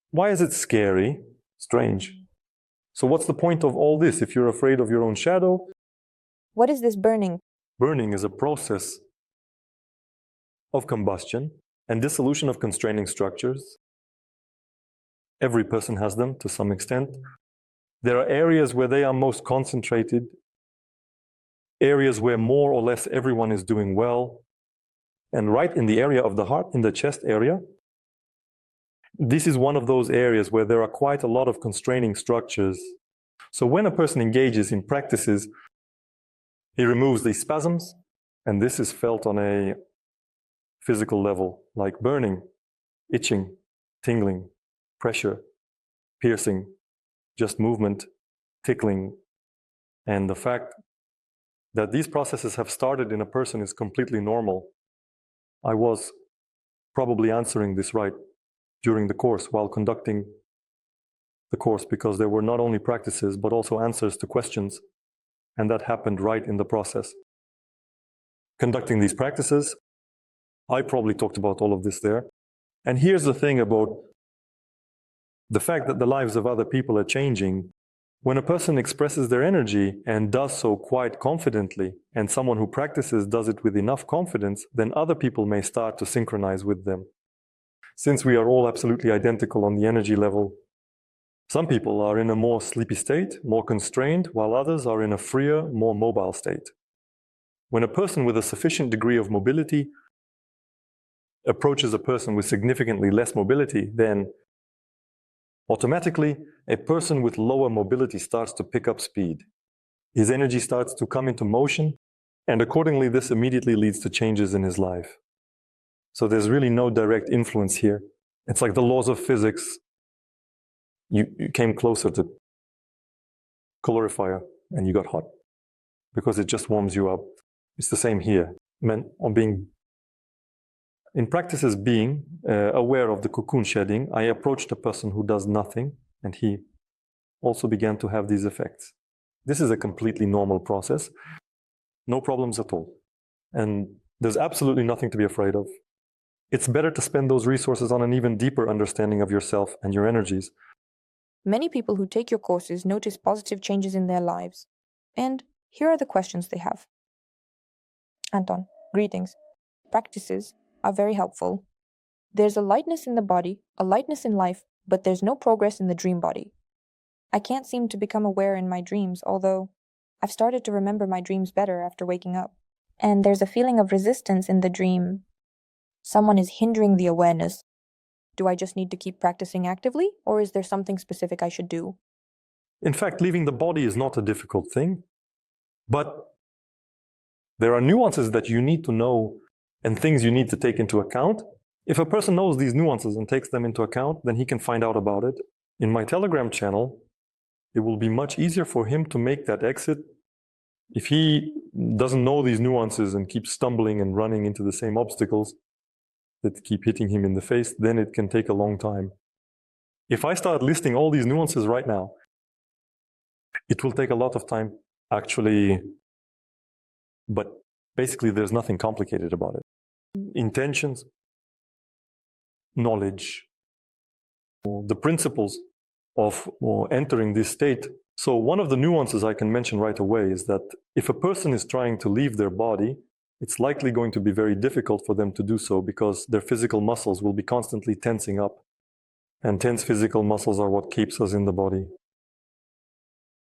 Why is it scary? Strange. So what's the point of all this if you're afraid of your own shadow? What is this burning? Burning is a process of combustion and dissolution of constraining structures. Every person has them to some extent. There are areas where they are most concentrated, areas where more or less everyone is doing well. And right in the area of the heart, in the chest area, this is one of those areas where there are quite a lot of constraining structures. So when a person engages in practices, he removes these spasms, and this is felt on a physical level, like burning, itching, tingling, pressure, piercing, just movement, tickling. And the fact that these processes have started in a person is completely normal. I was probably answering this right during the course while conducting the course, because there were not only practices, but also answers to questions. And that happened right in the process. Conducting these practices, I probably talked about all of this there. And here's the thing about the fact that the lives of other people are changing. When a person expresses their energy and does so quite confidently, and someone who practices does it with enough confidence, then other people may start to synchronize with them. Since we are all absolutely identical on the energy level, some people are in a more sleepy state, more constrained, while others are in a freer, more mobile state. When a person with a sufficient degree of mobility approaches a person with significantly less mobility, then automatically a person with lower mobility starts to pick up speed. His energy starts to come into motion, and accordingly this immediately leads to changes in his life. So there's really no direct influence here. It's like the laws of physics. You came closer to calorifier and you got hot because it just warms you up. It's the same here. In practices being aware of the cocoon shedding, I approached a person who does nothing, and he also began to have these effects. This is a completely normal process. No problems at all. And there's absolutely nothing to be afraid of. It's better to spend those resources on an even deeper understanding of yourself and your energies. Many people who take your courses notice positive changes in their lives. And here are the questions they have. Anton, greetings. Practices are very helpful. There's a lightness in the body, a lightness in life, but there's no progress in the dream body. I can't seem to become aware in my dreams, although I've started to remember my dreams better after waking up. And there's a feeling of resistance in the dream. Someone is hindering the awareness. Do I just need to keep practicing actively, or is there something specific I should do? In fact, leaving the body is not a difficult thing, but there are nuances that you need to know and things you need to take into account If a person knows these nuances and takes them into account, then he can find out about it. In my Telegram channel, it will be much easier for him to make that exit. If he doesn't know these nuances and keeps stumbling and running into the same obstacles that keep hitting him in the face, then it can take a long time. If I start listing all these nuances right now, it will take a lot of time, actually, but basically there's nothing complicated about it. Intentions, knowledge, the principles of entering this state. So one of the nuances I can mention right away is that if a person is trying to leave their body, it's likely going to be very difficult for them to do so because their physical muscles will be constantly tensing up. And tense physical muscles are what keeps us in the body.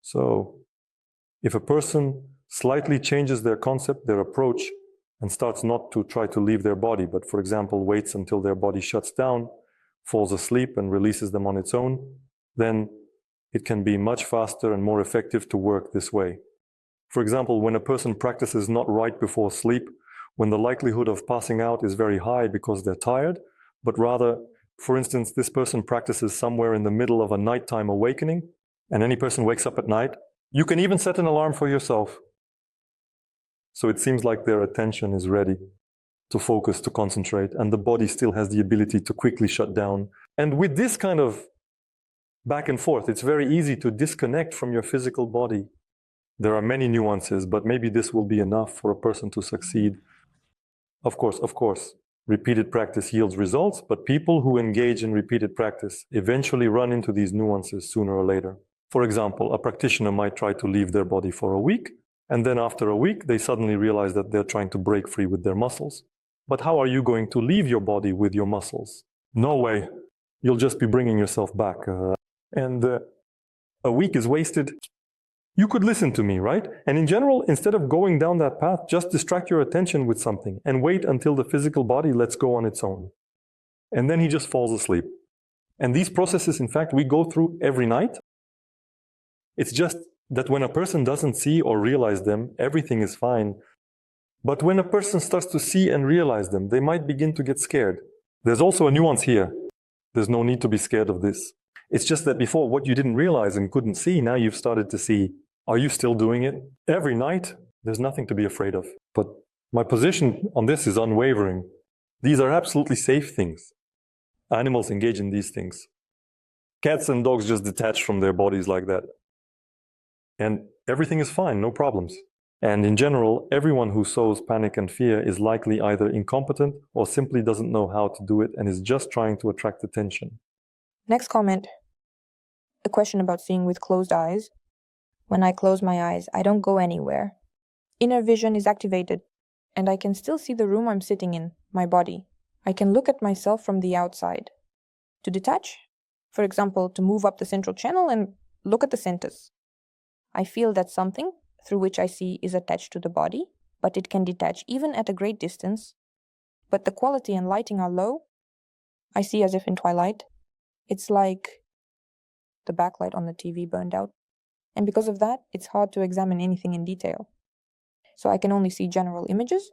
So if a person slightly changes their concept, their approach, and starts not to try to leave their body, but for example, waits until their body shuts down, falls asleep and releases them on its own, then it can be much faster and more effective to work this way. For example, when a person practices not right before sleep, when the likelihood of passing out is very high because they're tired, but rather, for instance, this person practices somewhere in the middle of a nighttime awakening, and any person wakes up at night, you can even set an alarm for yourself. So it seems like their attention is ready to focus, to concentrate, and the body still has the ability to quickly shut down. And with this kind of back and forth, it's very easy to disconnect from your physical body. There are many nuances, but maybe this will be enough for a person to succeed. Of course, repeated practice yields results, but people who engage in repeated practice eventually run into these nuances sooner or later. For example, a practitioner might try to leave their body for a week, and then after a week, they suddenly realize that they're trying to break free with their muscles. But how are you going to leave your body with your muscles? No way. You'll just be bringing yourself back. A week is wasted. You could listen to me, right? And in general, instead of going down that path, just distract your attention with something and wait until the physical body lets go on its own. And then he just falls asleep. And these processes, in fact, we go through every night. It's just that when a person doesn't see or realize them, everything is fine. But when a person starts to see and realize them, they might begin to get scared. There's also a nuance here. There's no need to be scared of this. It's just that before, what you didn't realize and couldn't see, now you've started to see. Are you still doing it? Every night, there's nothing to be afraid of. But my position on this is unwavering. These are absolutely safe things. Animals engage in these things. Cats and dogs just detach from their bodies like that. And everything is fine, no problems. And in general, everyone who sows panic and fear is likely either incompetent or simply doesn't know how to do it and is just trying to attract attention. Next comment. A question about seeing with closed eyes. When I close my eyes, I don't go anywhere. Inner vision is activated, and I can still see the room I'm sitting in, my body. I can look at myself from the outside. To detach, for example, to move up the central channel and look at the centers. I feel that something through which I see is attached to the body, but it can detach even at a great distance. But the quality and lighting are low. I see as if in twilight. It's like the backlight on the TV burned out. And because of that, it's hard to examine anything in detail. So I can only see general images.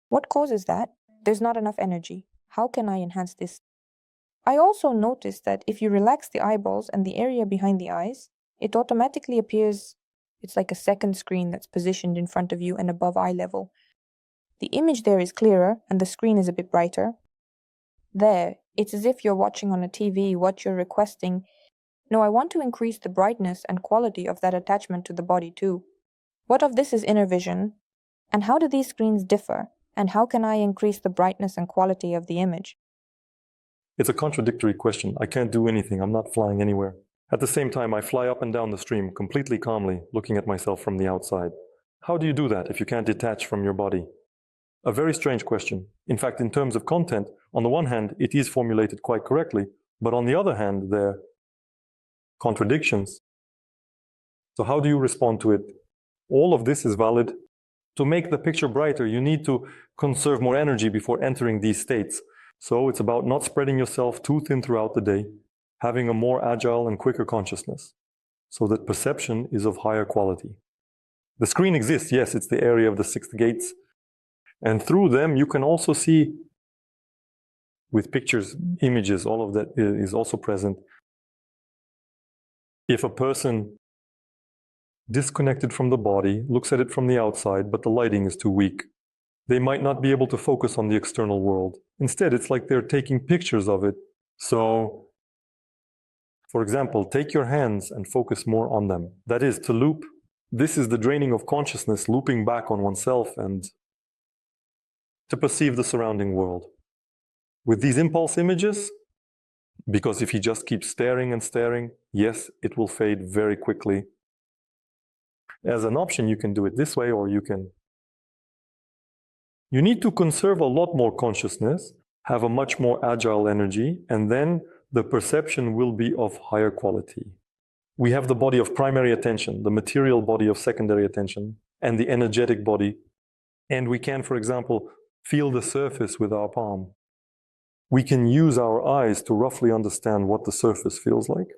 What causes that? There's not enough energy. How can I enhance this? I also noticed that if you relax the eyeballs and the area behind the eyes, it automatically appears. It's like a second screen that's positioned in front of you and above eye level. The image there is clearer and the screen is a bit brighter. There, it's as if you're watching on a TV what you're requesting. No, I want to increase the brightness and quality of that attachment to the body too. What of this is inner vision? And how do these screens differ? And how can I increase the brightness and quality of the image? It's a contradictory question. I can't do anything. I'm not flying anywhere. At the same time, I fly up and down the stream completely calmly, looking at myself from the outside. How do you do that if you can't detach from your body? A very strange question. In fact, in terms of content, on the one hand, it is formulated quite correctly, but on the other hand, there are contradictions. So how do you respond to it? All of this is valid. To make the picture brighter, you need to conserve more energy before entering these states. So it's about not spreading yourself too thin throughout the day, having a more agile and quicker consciousness, so that perception is of higher quality. The screen exists, yes, it's the area of the 6 gates, and through them you can also see with pictures, images, all of that is also present. If a person disconnected from the body looks at it from the outside, but the lighting is too weak, they might not be able to focus on the external world. Instead, it's like they're taking pictures of it. So, for example, take your hands and focus more on them. That is, to loop. This is the draining of consciousness, looping back on oneself and to perceive the surrounding world. With these impulse images, because if you just keep staring and staring, yes, it will fade very quickly. As an option, you can do it this way, or you need to conserve a lot more consciousness, have a much more agile energy, and then the perception will be of higher quality. We have the body of primary attention, the material body of secondary attention, and the energetic body. And we can, for example, feel the surface with our palm. We can use our eyes to roughly understand what the surface feels like.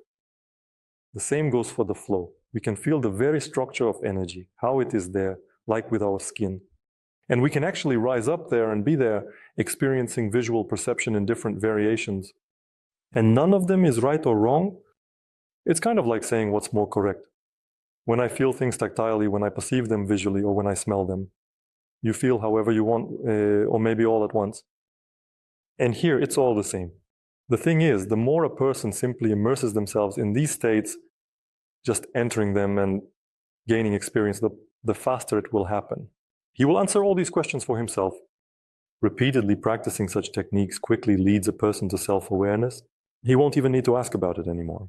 The same goes for the flow. We can feel the very structure of energy, how it is there, like with our skin. And we can actually rise up there and be there, experiencing visual perception in different variations. And none of them is right or wrong. It's kind of like saying what's more correct. When I feel things tactilely, when I perceive them visually, or when I smell them, you feel however you want, or maybe all at once. And here, it's all the same. The thing is, the more a person simply immerses themselves in these states, just entering them and gaining experience, the faster it will happen. He will answer all these questions for himself. Repeatedly practicing such techniques quickly leads a person to self-awareness. He won't even need to ask about it anymore.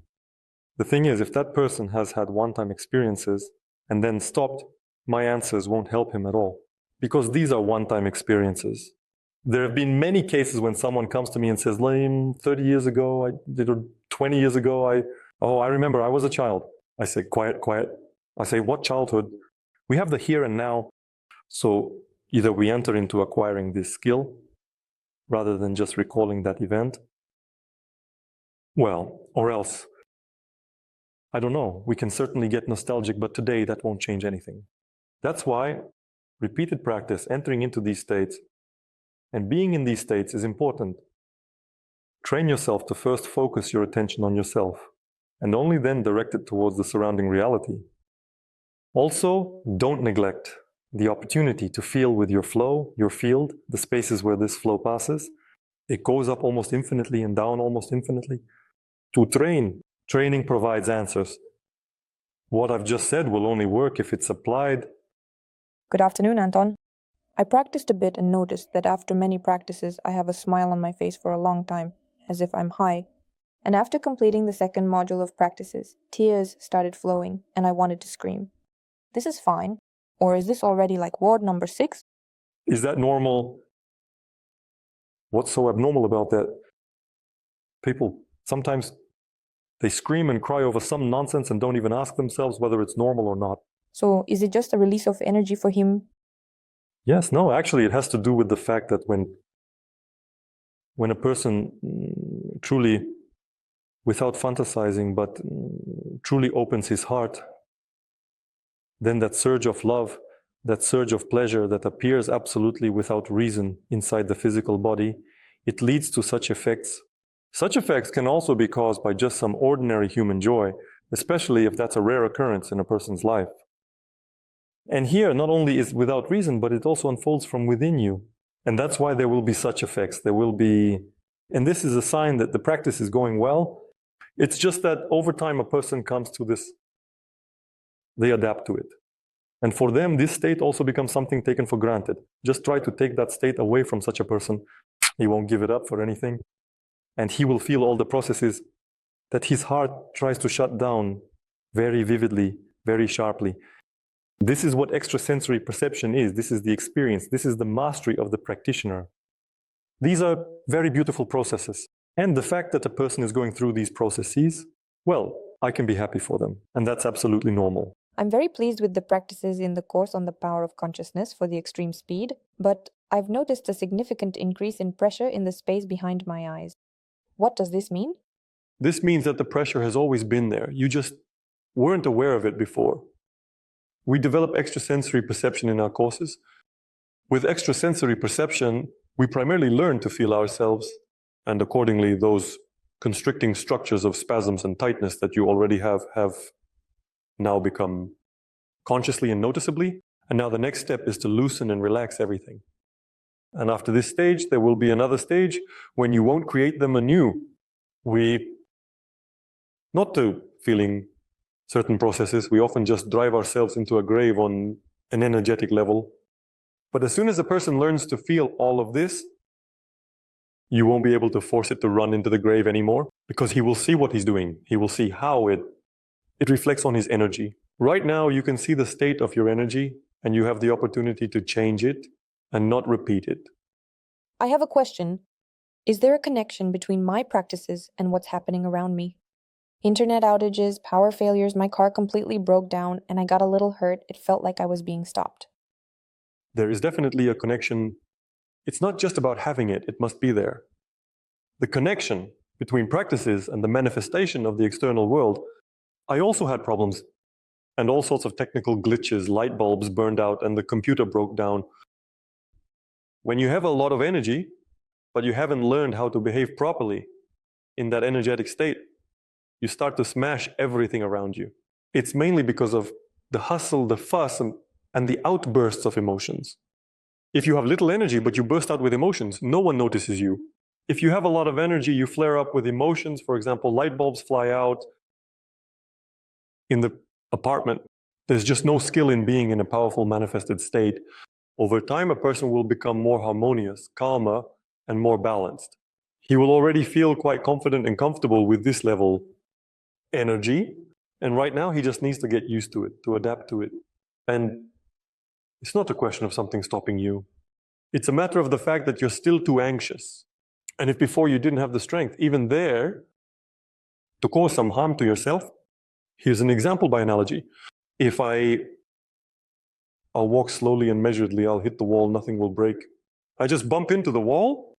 The thing is, if that person has had one-time experiences and then stopped, my answers won't help him at all, because these are one-time experiences. There have been many cases when someone comes to me and says, 30 years ago, I did, or 20 years ago, I remember I was a child. I say, quiet. I say, what childhood? We have the here and now. So either we enter into acquiring this skill rather than just recalling that event. Well, or else, I don't know, we can certainly get nostalgic, but today that won't change anything. That's why repeated practice, entering into these states, and being in these states is important. Train yourself to first focus your attention on yourself, and only then direct it towards the surrounding reality. Also, don't neglect the opportunity to feel with your flow, your field, the spaces where this flow passes. It goes up almost infinitely and down almost infinitely. To train, training provides answers. What I've just said will only work if it's applied. Good afternoon, Anton. I practiced a bit and noticed that after many practices, I have a smile on my face for a long time, as if I'm high. And after completing the second module of practices, tears started flowing and I wanted to scream. This is fine. Or is this already like ward number 6? Is that normal? What's so abnormal about that? People, sometimes they scream and cry over some nonsense and don't even ask themselves whether it's normal or not. So is it just a release of energy for him? Yes, no, actually it has to do with the fact that when a person truly, without fantasizing, but truly opens his heart, then that surge of love, that surge of pleasure that appears absolutely without reason inside the physical body, it leads to such effects. Such effects can also be caused by just some ordinary human joy, especially if that's a rare occurrence in a person's life. And here, not only is it without reason, but it also unfolds from within you. And that's why there will be such effects. There will be, and this is a sign that the practice is going well. It's just that over time a person comes to this, they adapt to it. And for them, this state also becomes something taken for granted. Just try to take that state away from such a person. He won't give it up for anything. And he will feel all the processes that his heart tries to shut down very vividly, very sharply. This is what extrasensory perception is. This is the experience. This is the mastery of the practitioner. These are very beautiful processes. And the fact that a person is going through these processes, well, I can be happy for them. And that's absolutely normal. I'm very pleased with the practices in the course on the power of consciousness for the extreme speed, but I've noticed a significant increase in pressure in the space behind my eyes. What does this mean? This means that the pressure has always been there. You just weren't aware of it before. We develop extrasensory perception in our courses. With extrasensory perception, we primarily learn to feel ourselves And accordingly, those constricting structures of spasms and tightness that you already have now become consciously and noticeably. And now the next step is to loosen and relax everything. And after this stage, there will be another stage when you won't create them anew. Not to feeling certain processes, we often just drive ourselves into a grave on an energetic level. But as soon as a person learns to feel all of this, you won't be able to force it to run into the grave anymore, because he will see what he's doing. He will see how it reflects on his energy. Right now, you can see the state of your energy, and you have the opportunity to change it and not repeat it. I have a question. Is there a connection between my practices and what's happening around me? Internet outages, power failures, my car completely broke down, and I got a little hurt. It felt like I was being stopped. There is definitely a connection. It's not just about having it, it must be there. The connection between practices and the manifestation of the external world. I also had problems and all sorts of technical glitches, light bulbs burned out and the computer broke down. When you have a lot of energy, but you haven't learned how to behave properly in that energetic state, you start to smash everything around you. It's mainly because of the hustle, the fuss, and the outbursts of emotions. If you have little energy, but you burst out with emotions, no one notices you. If you have a lot of energy, you flare up with emotions. For example, light bulbs fly out in the apartment. There's just no skill in being in a powerful manifested state. Over time, a person will become more harmonious, calmer, and more balanced. He will already feel quite confident and comfortable with this level energy. And right now, he just needs to get used to it, to adapt to it. And it's not a question of something stopping you. It's a matter of the fact that you're still too anxious. And if before you didn't have the strength, even there, to cause some harm to yourself, here's an example by analogy. If I'll walk slowly and measuredly, I'll hit the wall, nothing will break. I just bump into the wall.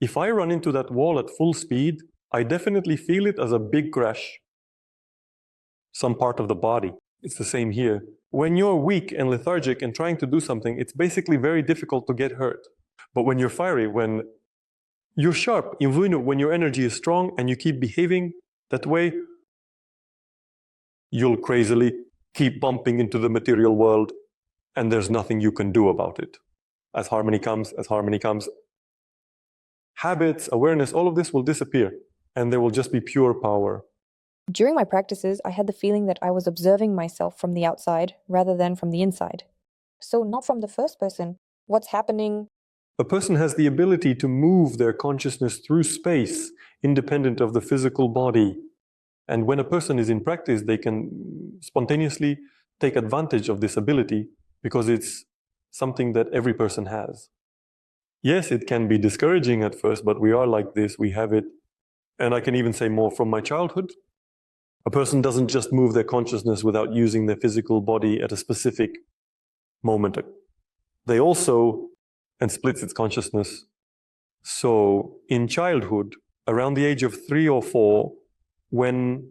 If I run into that wall at full speed, I definitely feel it as a big crash. Some part of the body. It's the same here. When you're weak and lethargic and trying to do something, it's basically very difficult to get hurt. But when you're fiery, when you're sharp, when your energy is strong and you keep behaving that way, you'll crazily keep bumping into the material world and there's nothing you can do about it. As harmony comes, habits, awareness, all of this will disappear and there will just be pure power. During my practices, I had the feeling that I was observing myself from the outside rather than from the inside. So not from the first person. What's happening? A person has the ability to move their consciousness through space, independent of the physical body. And when a person is in practice, they can spontaneously take advantage of this ability because it's something that every person has. Yes, it can be discouraging at first, but we are like this, we have it. And I can even say more from my childhood. A person doesn't just move their consciousness without using their physical body at a specific moment. They also, and splits its consciousness. So in childhood, around the age of 3 or 4, when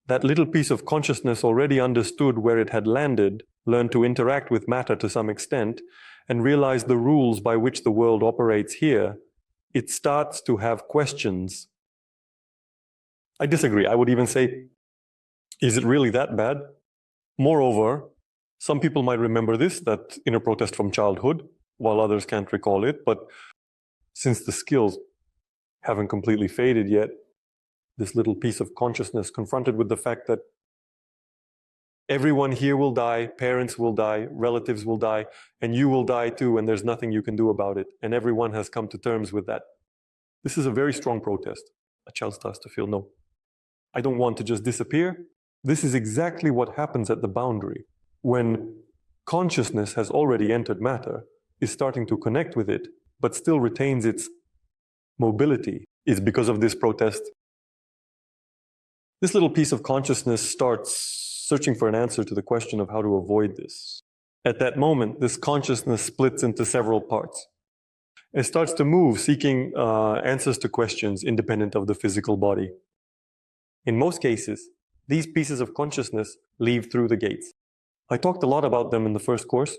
that little piece of consciousness already understood where it had landed, learned to interact with matter to some extent, and realized the rules by which the world operates here, it starts to have questions. I disagree. I would even say, is it really that bad? Moreover, some people might remember this, that inner protest from childhood, while others can't recall it. But since the skills haven't completely faded yet, this little piece of consciousness confronted with the fact that everyone here will die, parents will die, relatives will die, and you will die too, and there's nothing you can do about it. And everyone has come to terms with that. This is a very strong protest. A child starts to feel, no, I don't want to just disappear. This is exactly what happens at the boundary. When consciousness has already entered matter, is starting to connect with it, but still retains its mobility, is because of this protest. This little piece of consciousness starts searching for an answer to the question of how to avoid this. At that moment, this consciousness splits into several parts. It starts to move, seeking answers to questions independent of the physical body. In most cases, these pieces of consciousness leave through the gates. I talked a lot about them in the first course.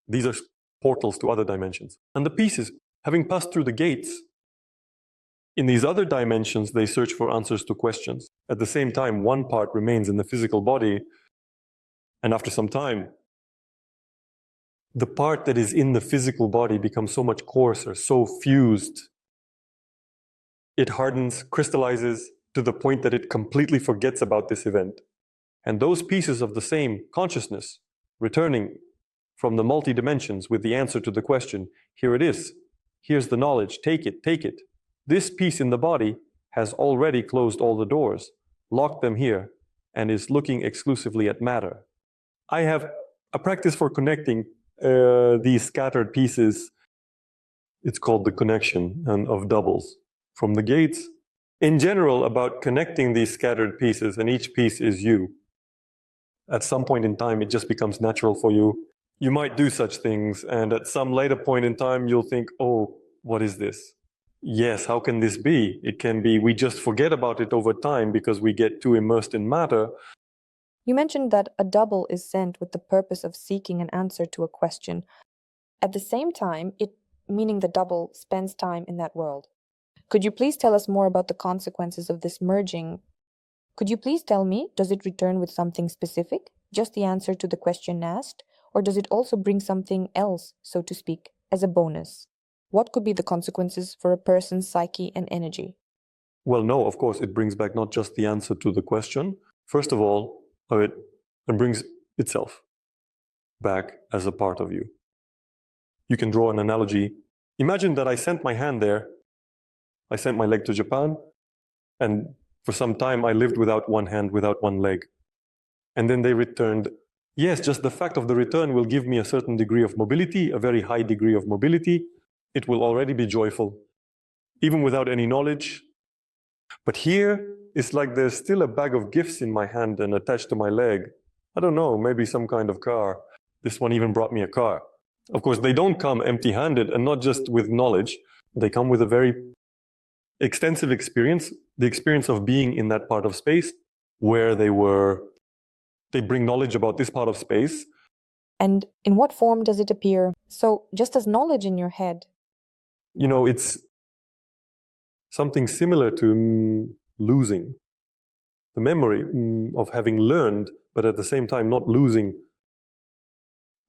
These are portals to other dimensions. And the pieces, having passed through the gates, In these other dimensions, they search for answers to questions. At the same time, one part remains in the physical body, and after some time, the part that is in the physical body becomes so much coarser, so fused. It hardens, crystallizes to the point that it completely forgets about this event. And those pieces of the same consciousness returning from the multi-dimensions with the answer to the question, here it is, here's the knowledge, take it, take it. This piece in the body has already closed all the doors, locked them here, and is looking exclusively at matter. I have a practice for connecting these scattered pieces. It's called the connection of doubles from the gates. In general, about connecting these scattered pieces, and each piece is you. At some point in time, it just becomes natural for you. You might do such things, and at some later point in time, you'll think, oh, what is this? Yes, how can this be? It can be we just forget about it over time because we get too immersed in matter. You mentioned that a double is sent with the purpose of seeking an answer to a question. At the same time, meaning the double, spends time in that world. Could you please tell us more about the consequences of this merging? Could you please tell me, does it return with something specific, just the answer to the question asked, or does it also bring something else, so to speak, as a bonus? What could be the consequences for a person's psyche and energy? Well, no, of course, it brings back not just the answer to the question. First of all, it brings itself back as a part of you. You can draw an analogy. Imagine that I sent my hand there. I sent my leg to Japan, and for some time I lived without one hand, without one leg. And then they returned. Yes, just the fact of the return will give me a certain degree of mobility, a very high degree of mobility. It will already be joyful, even without any knowledge. But here, it's like there's still a bag of gifts in my hand and attached to my leg. I don't know, maybe some kind of car. This one even brought me a car. Of course, they don't come empty-handed and not just with knowledge. They come with a very extensive experience, the experience of being in that part of space where they bring knowledge about this part of space. And in what form does it appear? So, just as knowledge in your head? You know, it's something similar to losing the memory of having learned, but at the same time not losing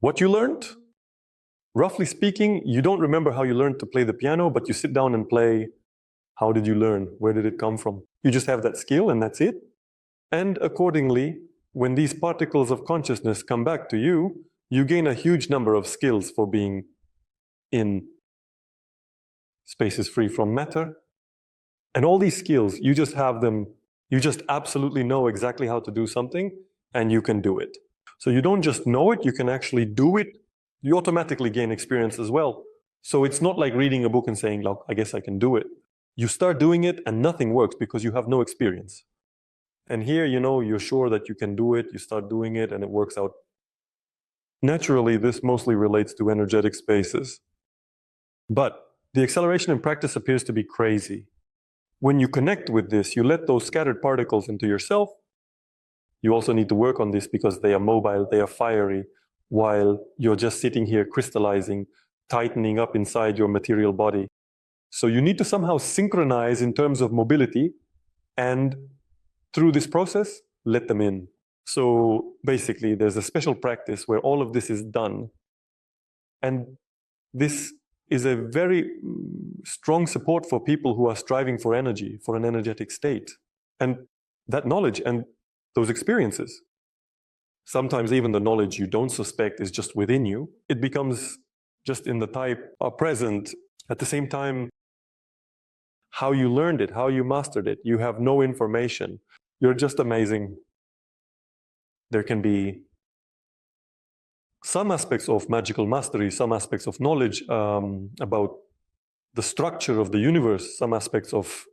what you learned. Roughly speaking, you don't remember how you learned to play the piano, but you sit down and play. How did you learn? Where did it come from? You just have that skill and that's it. And accordingly, when these particles of consciousness come back to you, you gain a huge number of skills for being in spaces free from matter. And all these skills, you just have them, you just absolutely know exactly how to do something, and you can do it. So you don't just know it, you can actually do it. You automatically gain experience as well. So it's not like reading a book and saying, look, I guess I can do it. You start doing it and nothing works because you have no experience. And here, you know, you're sure that you can do it, you start doing it, and it works out. Naturally, this mostly relates to energetic spaces. But the acceleration in practice appears to be crazy. When you connect with this, you let those scattered particles into yourself. You also need to work on this because they are mobile, they are fiery, while you're just sitting here crystallizing, tightening up inside your material body. So you need to somehow synchronize in terms of mobility, and through this process, let them in. So basically, there's a special practice where all of this is done. And this is a very strong support for people who are striving for energy, for an energetic state. And that knowledge and those experiences, sometimes even the knowledge you don't suspect is just within you, it becomes just in the type are present. At the same time, how you learned it, how you mastered it, you have no information. You're just amazing. There can be some aspects of magical mastery, some aspects of knowledge about the structure of the universe, some aspects of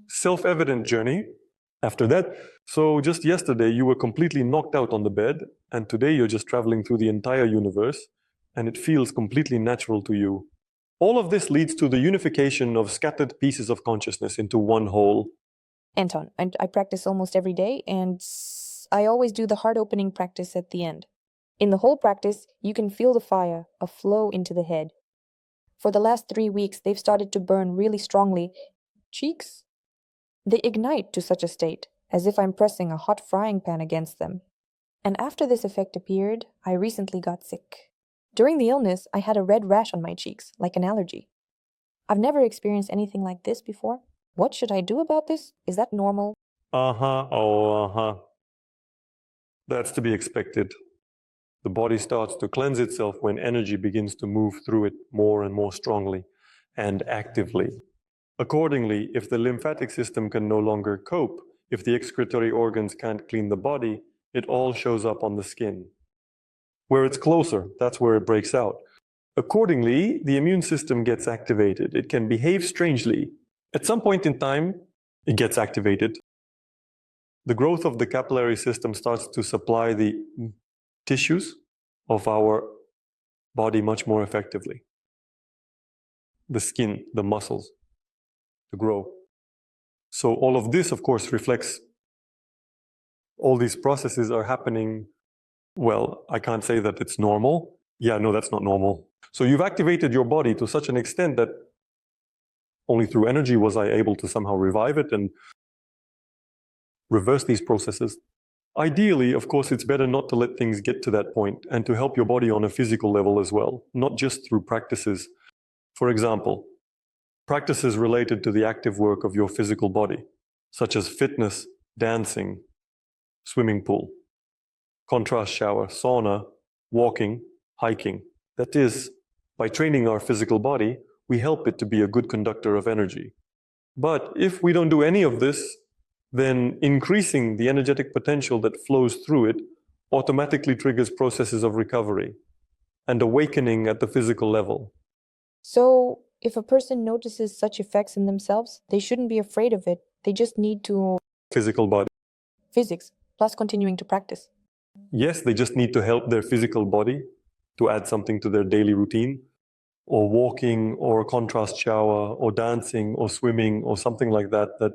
self-evident journey. After that, so just yesterday you were completely knocked out on the bed, and today you're just traveling through the entire universe, and it feels completely natural to you. All of this leads to the unification of scattered pieces of consciousness into one whole. Anton, I practice almost every day, and I always do the heart opening practice at the end. In the whole practice, you can feel the fire, a flow into the head. For the last 3 weeks, they've started to burn really strongly. Cheeks? They ignite to such a state, as if I'm pressing a hot frying pan against them. And after this effect appeared, I recently got sick. During the illness, I had a red rash on my cheeks, like an allergy. I've never experienced anything like this before. What should I do about this? Is that normal? That's to be expected. The body starts to cleanse itself when energy begins to move through it more and more strongly and actively. Accordingly, if the lymphatic system can no longer cope, if the excretory organs can't clean the body, it all shows up on the skin. Where it's closer, that's where it breaks out. Accordingly, the immune system gets activated. It can behave strangely. At some point in time, it gets activated. The growth of the capillary system starts to supply the tissues of our body much more effectively. The skin, the muscles, to grow. So all of this, of course, reflects all these processes are happening. Well, I can't say that it's normal. Yeah, no, that's not normal. So you've activated your body to such an extent that only through energy was I able to somehow revive it and reverse these processes. Ideally, of course, it's better not to let things get to that point and to help your body on a physical level as well, not just through practices. For example, practices related to the active work of your physical body, such as fitness, dancing, swimming pool, contrast shower, sauna, walking, hiking. That is, by training our physical body, we help it to be a good conductor of energy. But if we don't do any of this, then increasing the energetic potential that flows through it automatically triggers processes of recovery and awakening at the physical level. So, if a person notices such effects in themselves, they shouldn't be afraid of it. They just need to... Physical body. Physics, plus continuing to practice. Yes, they just need to help their physical body to add something to their daily routine, or walking, or a contrast shower, or dancing, or swimming, or something like that, that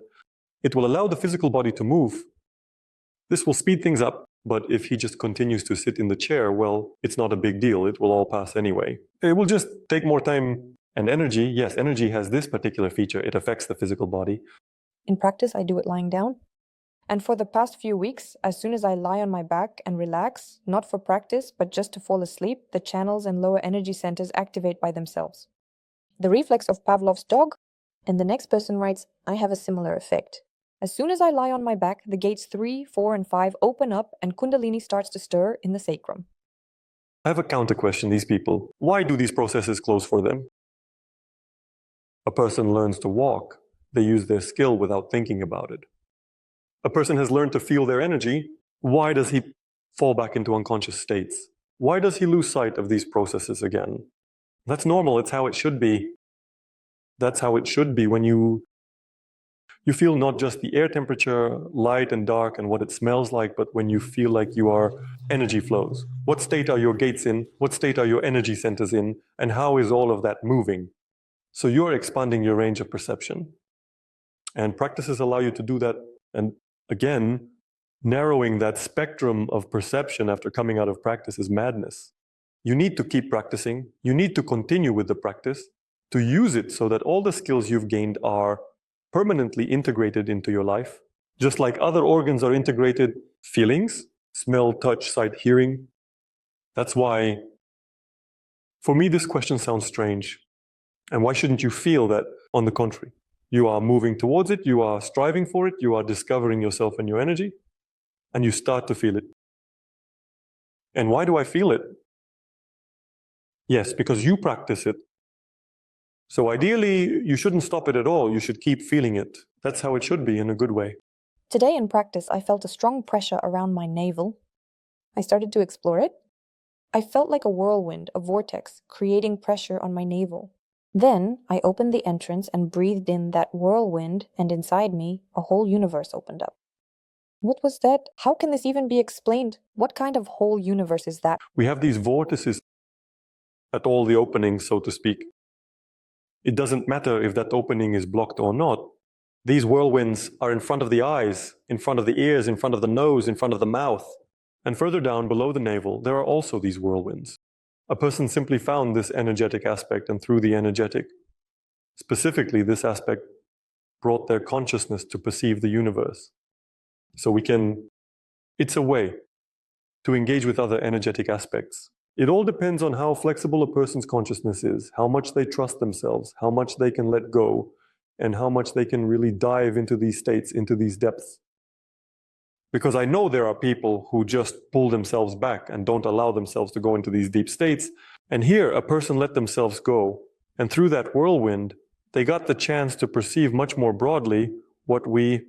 it will allow the physical body to move. This will speed things up, but if he just continues to sit in the chair, well, it's not a big deal. It will all pass anyway. It will just take more time and energy. Yes, energy has this particular feature. It affects the physical body. In practice, I do it lying down. And for the past few weeks, as soon as I lie on my back and relax, not for practice, but just to fall asleep, the channels and lower energy centers activate by themselves. The reflex of Pavlov's dog, and the next person writes, I have a similar effect. As soon as I lie on my back, the gates 3, 4, and 5 open up and Kundalini starts to stir in the sacrum. I have a counter question, these people. Why do these processes close for them? A person learns to walk. They use their skill without thinking about it. A person has learned to feel their energy. Why does he fall back into unconscious states? Why does he lose sight of these processes again? That's normal. It's how it should be. That's how it should be when you feel not just the air temperature, light and dark, and what it smells like, but when you feel like you are energy flows. What state are your gates in? What state are your energy centers in? And how is all of that moving? So you're expanding your range of perception. And practices allow you to do that. And again, narrowing that spectrum of perception after coming out of practice is madness. You need to keep practicing. You need to continue with the practice to use it so that all the skills you've gained are permanently integrated into your life. Just like other organs are integrated, feelings, smell, touch, sight, hearing. That's why, for me, this question sounds strange. And why shouldn't you feel that, on the contrary? You are moving towards it, you are striving for it, you are discovering yourself and your energy, and you start to feel it. And why do I feel it? Yes, because you practice it. So ideally, you shouldn't stop it at all. You should keep feeling it. That's how it should be, in a good way. Today in practice, I felt a strong pressure around my navel. I started to explore it. I felt like a whirlwind, a vortex, creating pressure on my navel. Then I opened the entrance and breathed in that whirlwind, and inside me, a whole universe opened up. What was that? How can this even be explained? What kind of whole universe is that? We have these vortices at all the openings, so to speak. It doesn't matter if that opening is blocked or not. These whirlwinds are in front of the eyes, in front of the ears, in front of the nose, in front of the mouth. And further down below the navel, there are also these whirlwinds. A person simply found this energetic aspect, and through the energetic, specifically this aspect brought their consciousness to perceive the universe. So it's a way to engage with other energetic aspects. It all depends on how flexible a person's consciousness is, how much they trust themselves, how much they can let go, and how much they can really dive into these states, into these depths. Because I know there are people who just pull themselves back and don't allow themselves to go into these deep states. And here, a person let themselves go. And through that whirlwind, they got the chance to perceive much more broadly what we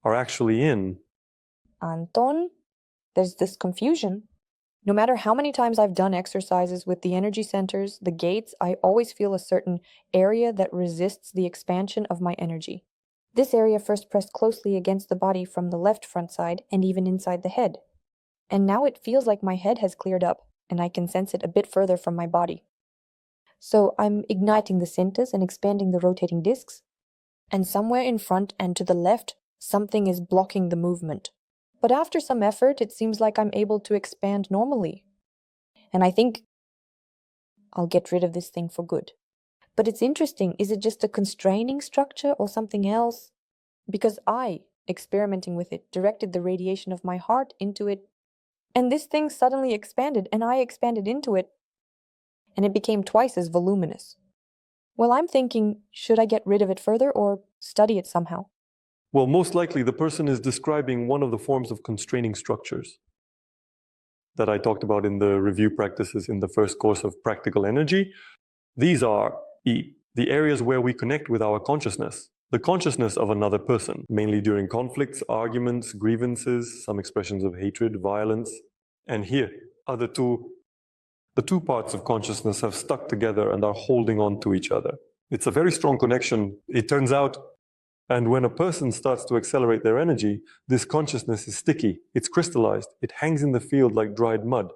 are actually in. Anton, there's this confusion. No matter how many times I've done exercises with the energy centers, the gates, I always feel a certain area that resists the expansion of my energy. This area first pressed closely against the body from the left front side and even inside the head. And now it feels like my head has cleared up and I can sense it a bit further from my body. So I'm igniting the centers and expanding the rotating discs. And somewhere in front and to the left, something is blocking the movement. But after some effort, it seems like I'm able to expand normally. And I think I'll get rid of this thing for good. But it's interesting, is it just a constraining structure or something else? Because I, experimenting with it, directed the radiation of my heart into it, and this thing suddenly expanded, and I expanded into it, and it became twice as voluminous. Well, I'm thinking, should I get rid of it further or study it somehow? Well, most likely the person is describing one of the forms of constraining structures that I talked about in the review practices in the first course of practical energy. These are the areas where we connect with our consciousness, the consciousness of another person, mainly during conflicts, arguments, grievances, some expressions of hatred, violence. And here are the two parts of consciousness have stuck together and are holding on to each other. It's a very strong connection, it turns out. And when a person starts to accelerate their energy, this consciousness is sticky, it's crystallized, it hangs in the field like dried mud.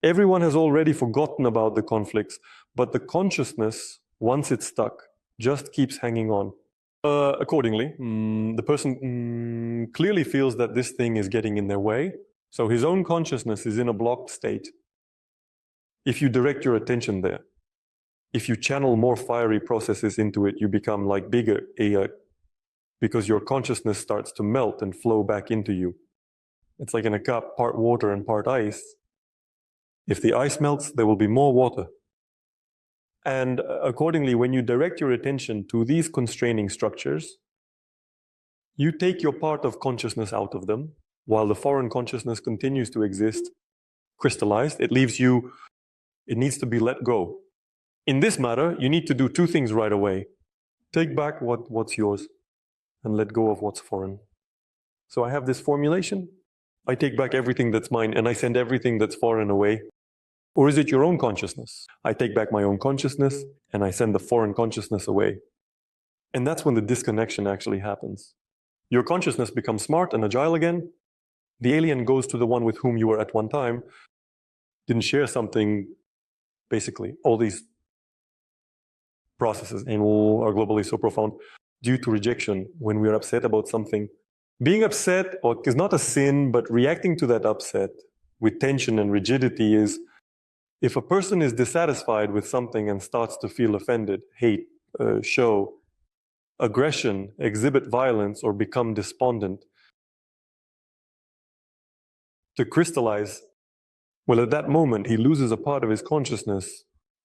Everyone has already forgotten about the conflicts, but the consciousness, once it's stuck, just keeps hanging on. Accordingly, the person clearly feels that this thing is getting in their way, so his own consciousness is in a blocked state. If you direct your attention there, if you channel more fiery processes into it, you become like bigger, because your consciousness starts to melt and flow back into you. It's like in a cup, part water and part ice. If the ice melts, there will be more water. And accordingly, when you direct your attention to these constraining structures, you take your part of consciousness out of them, while the foreign consciousness continues to exist, crystallized. It needs to be let go. In this matter, you need to do two things right away. Take back what's yours and let go of what's foreign. So I have this formulation. I take back everything that's mine and I send everything that's foreign away. Or is it your own consciousness? I take back my own consciousness and I send the foreign consciousness away. And that's when the disconnection actually happens. Your consciousness becomes smart and agile again. The alien goes to the one with whom you were at one time, didn't share something, basically. All these processes and all are globally so profound due to rejection when we are upset about something. Being upset is not a sin, but reacting to that upset with tension and rigidity is, if a person is dissatisfied with something and starts to feel offended, hate, show aggression, exhibit violence, or become despondent, to crystallize, well, at that moment, he loses a part of his consciousness.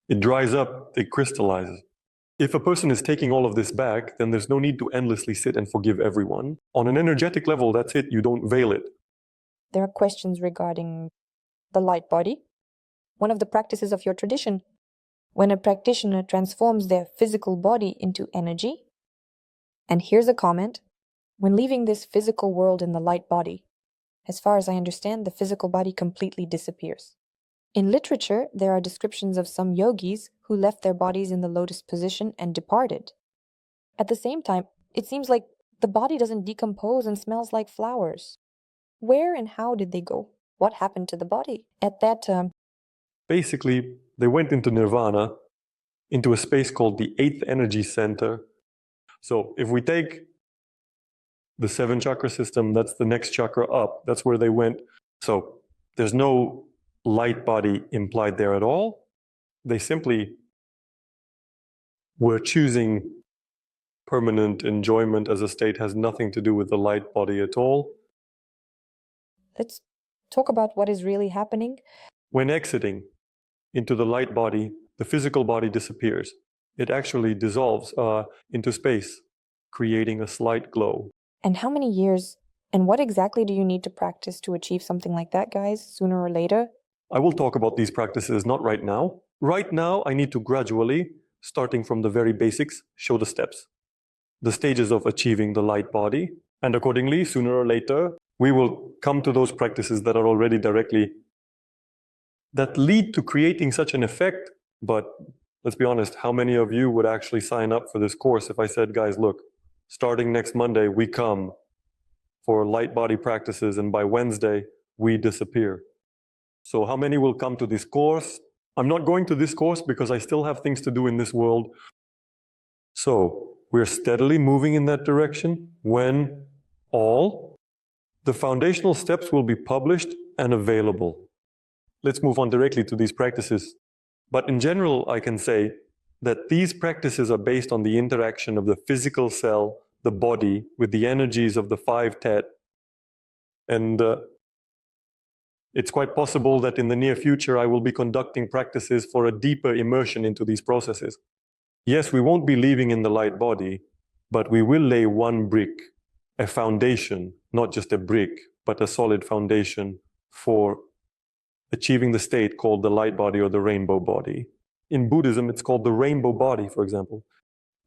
It dries up, it crystallizes. If a person is taking all of this back, then there's no need to endlessly sit and forgive everyone. On an energetic level, that's it. You don't veil it. There are questions regarding the light body. One of the practices of your tradition, when a practitioner transforms their physical body into energy. And here's a comment. When leaving this physical world in the light body, as far as I understand, the physical body completely disappears. In literature, there are descriptions of some yogis who left their bodies in the lotus position and departed. At the same time, it seems like the body doesn't decompose and smells like flowers. Where and how did they go? What happened to the body? At that Basically, they went into nirvana, into a space called the 8th energy center. So if we take the 7 chakra system, that's the next chakra up. That's where they went. So there's no light body implied there at all. They simply were choosing permanent enjoyment as a state, has nothing to do with the light body at all. Let's talk about what is really happening. When exiting into the light body, the physical body disappears. It actually dissolves into space, creating a slight glow. And how many years and what exactly do you need to practice to achieve something like that, guys, sooner or later? I will talk about these practices not right now. Right now, I need to gradually, starting from the very basics, show the steps, the stages of achieving the light body. And accordingly, sooner or later, we will come to those practices that are already directly, that lead to creating such an effect. But let's be honest, how many of you would actually sign up for this course if I said, guys, look, starting next Monday, we come for light body practices, and by Wednesday, we disappear. So how many will come to this course? I'm not going to this course because I still have things to do in this world. So we're steadily moving in that direction when all the foundational steps will be published and available. Let's move on directly to these practices. But in general, I can say that these practices are based on the interaction of the physical cell, the body, with the energies of the 5 tet. And it's quite possible that in the near future, I will be conducting practices for a deeper immersion into these processes. Yes, we won't be leaving in the light body, but we will lay one brick, a foundation, not just a brick, but a solid foundation for achieving the state called the light body or the rainbow body. In Buddhism, it's called the rainbow body, for example.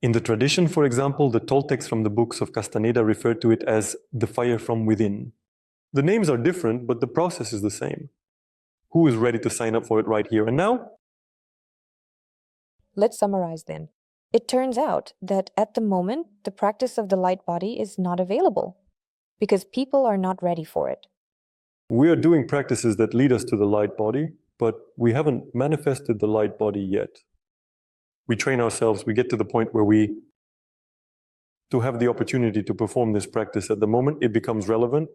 In the tradition, for example, the Toltecs from the books of Castaneda referred to it as the fire from within. The names are different, but the process is the same. Who is ready to sign up for it right here and now? Let's summarize then. It turns out that at the moment, the practice of the light body is not available because people are not ready for it. We are doing practices that lead us to the light body, but we haven't manifested the light body yet. We train ourselves, we get to the point where to have the opportunity to perform this practice at the moment, it becomes relevant.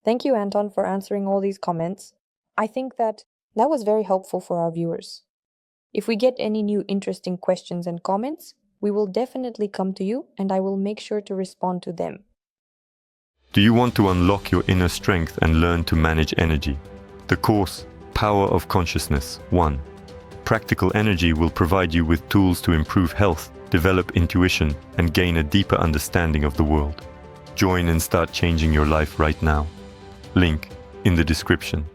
Thank you, Anton, for answering all these comments. I think that was very helpful for our viewers. If we get any new interesting questions and comments, we will definitely come to you and I will make sure to respond to them. Do you want to unlock your inner strength and learn to manage energy? The course, Power of Consciousness 1. Practical Energy will provide you with tools to improve health, develop intuition, and gain a deeper understanding of the world. Join and start changing your life right now. Link in the description.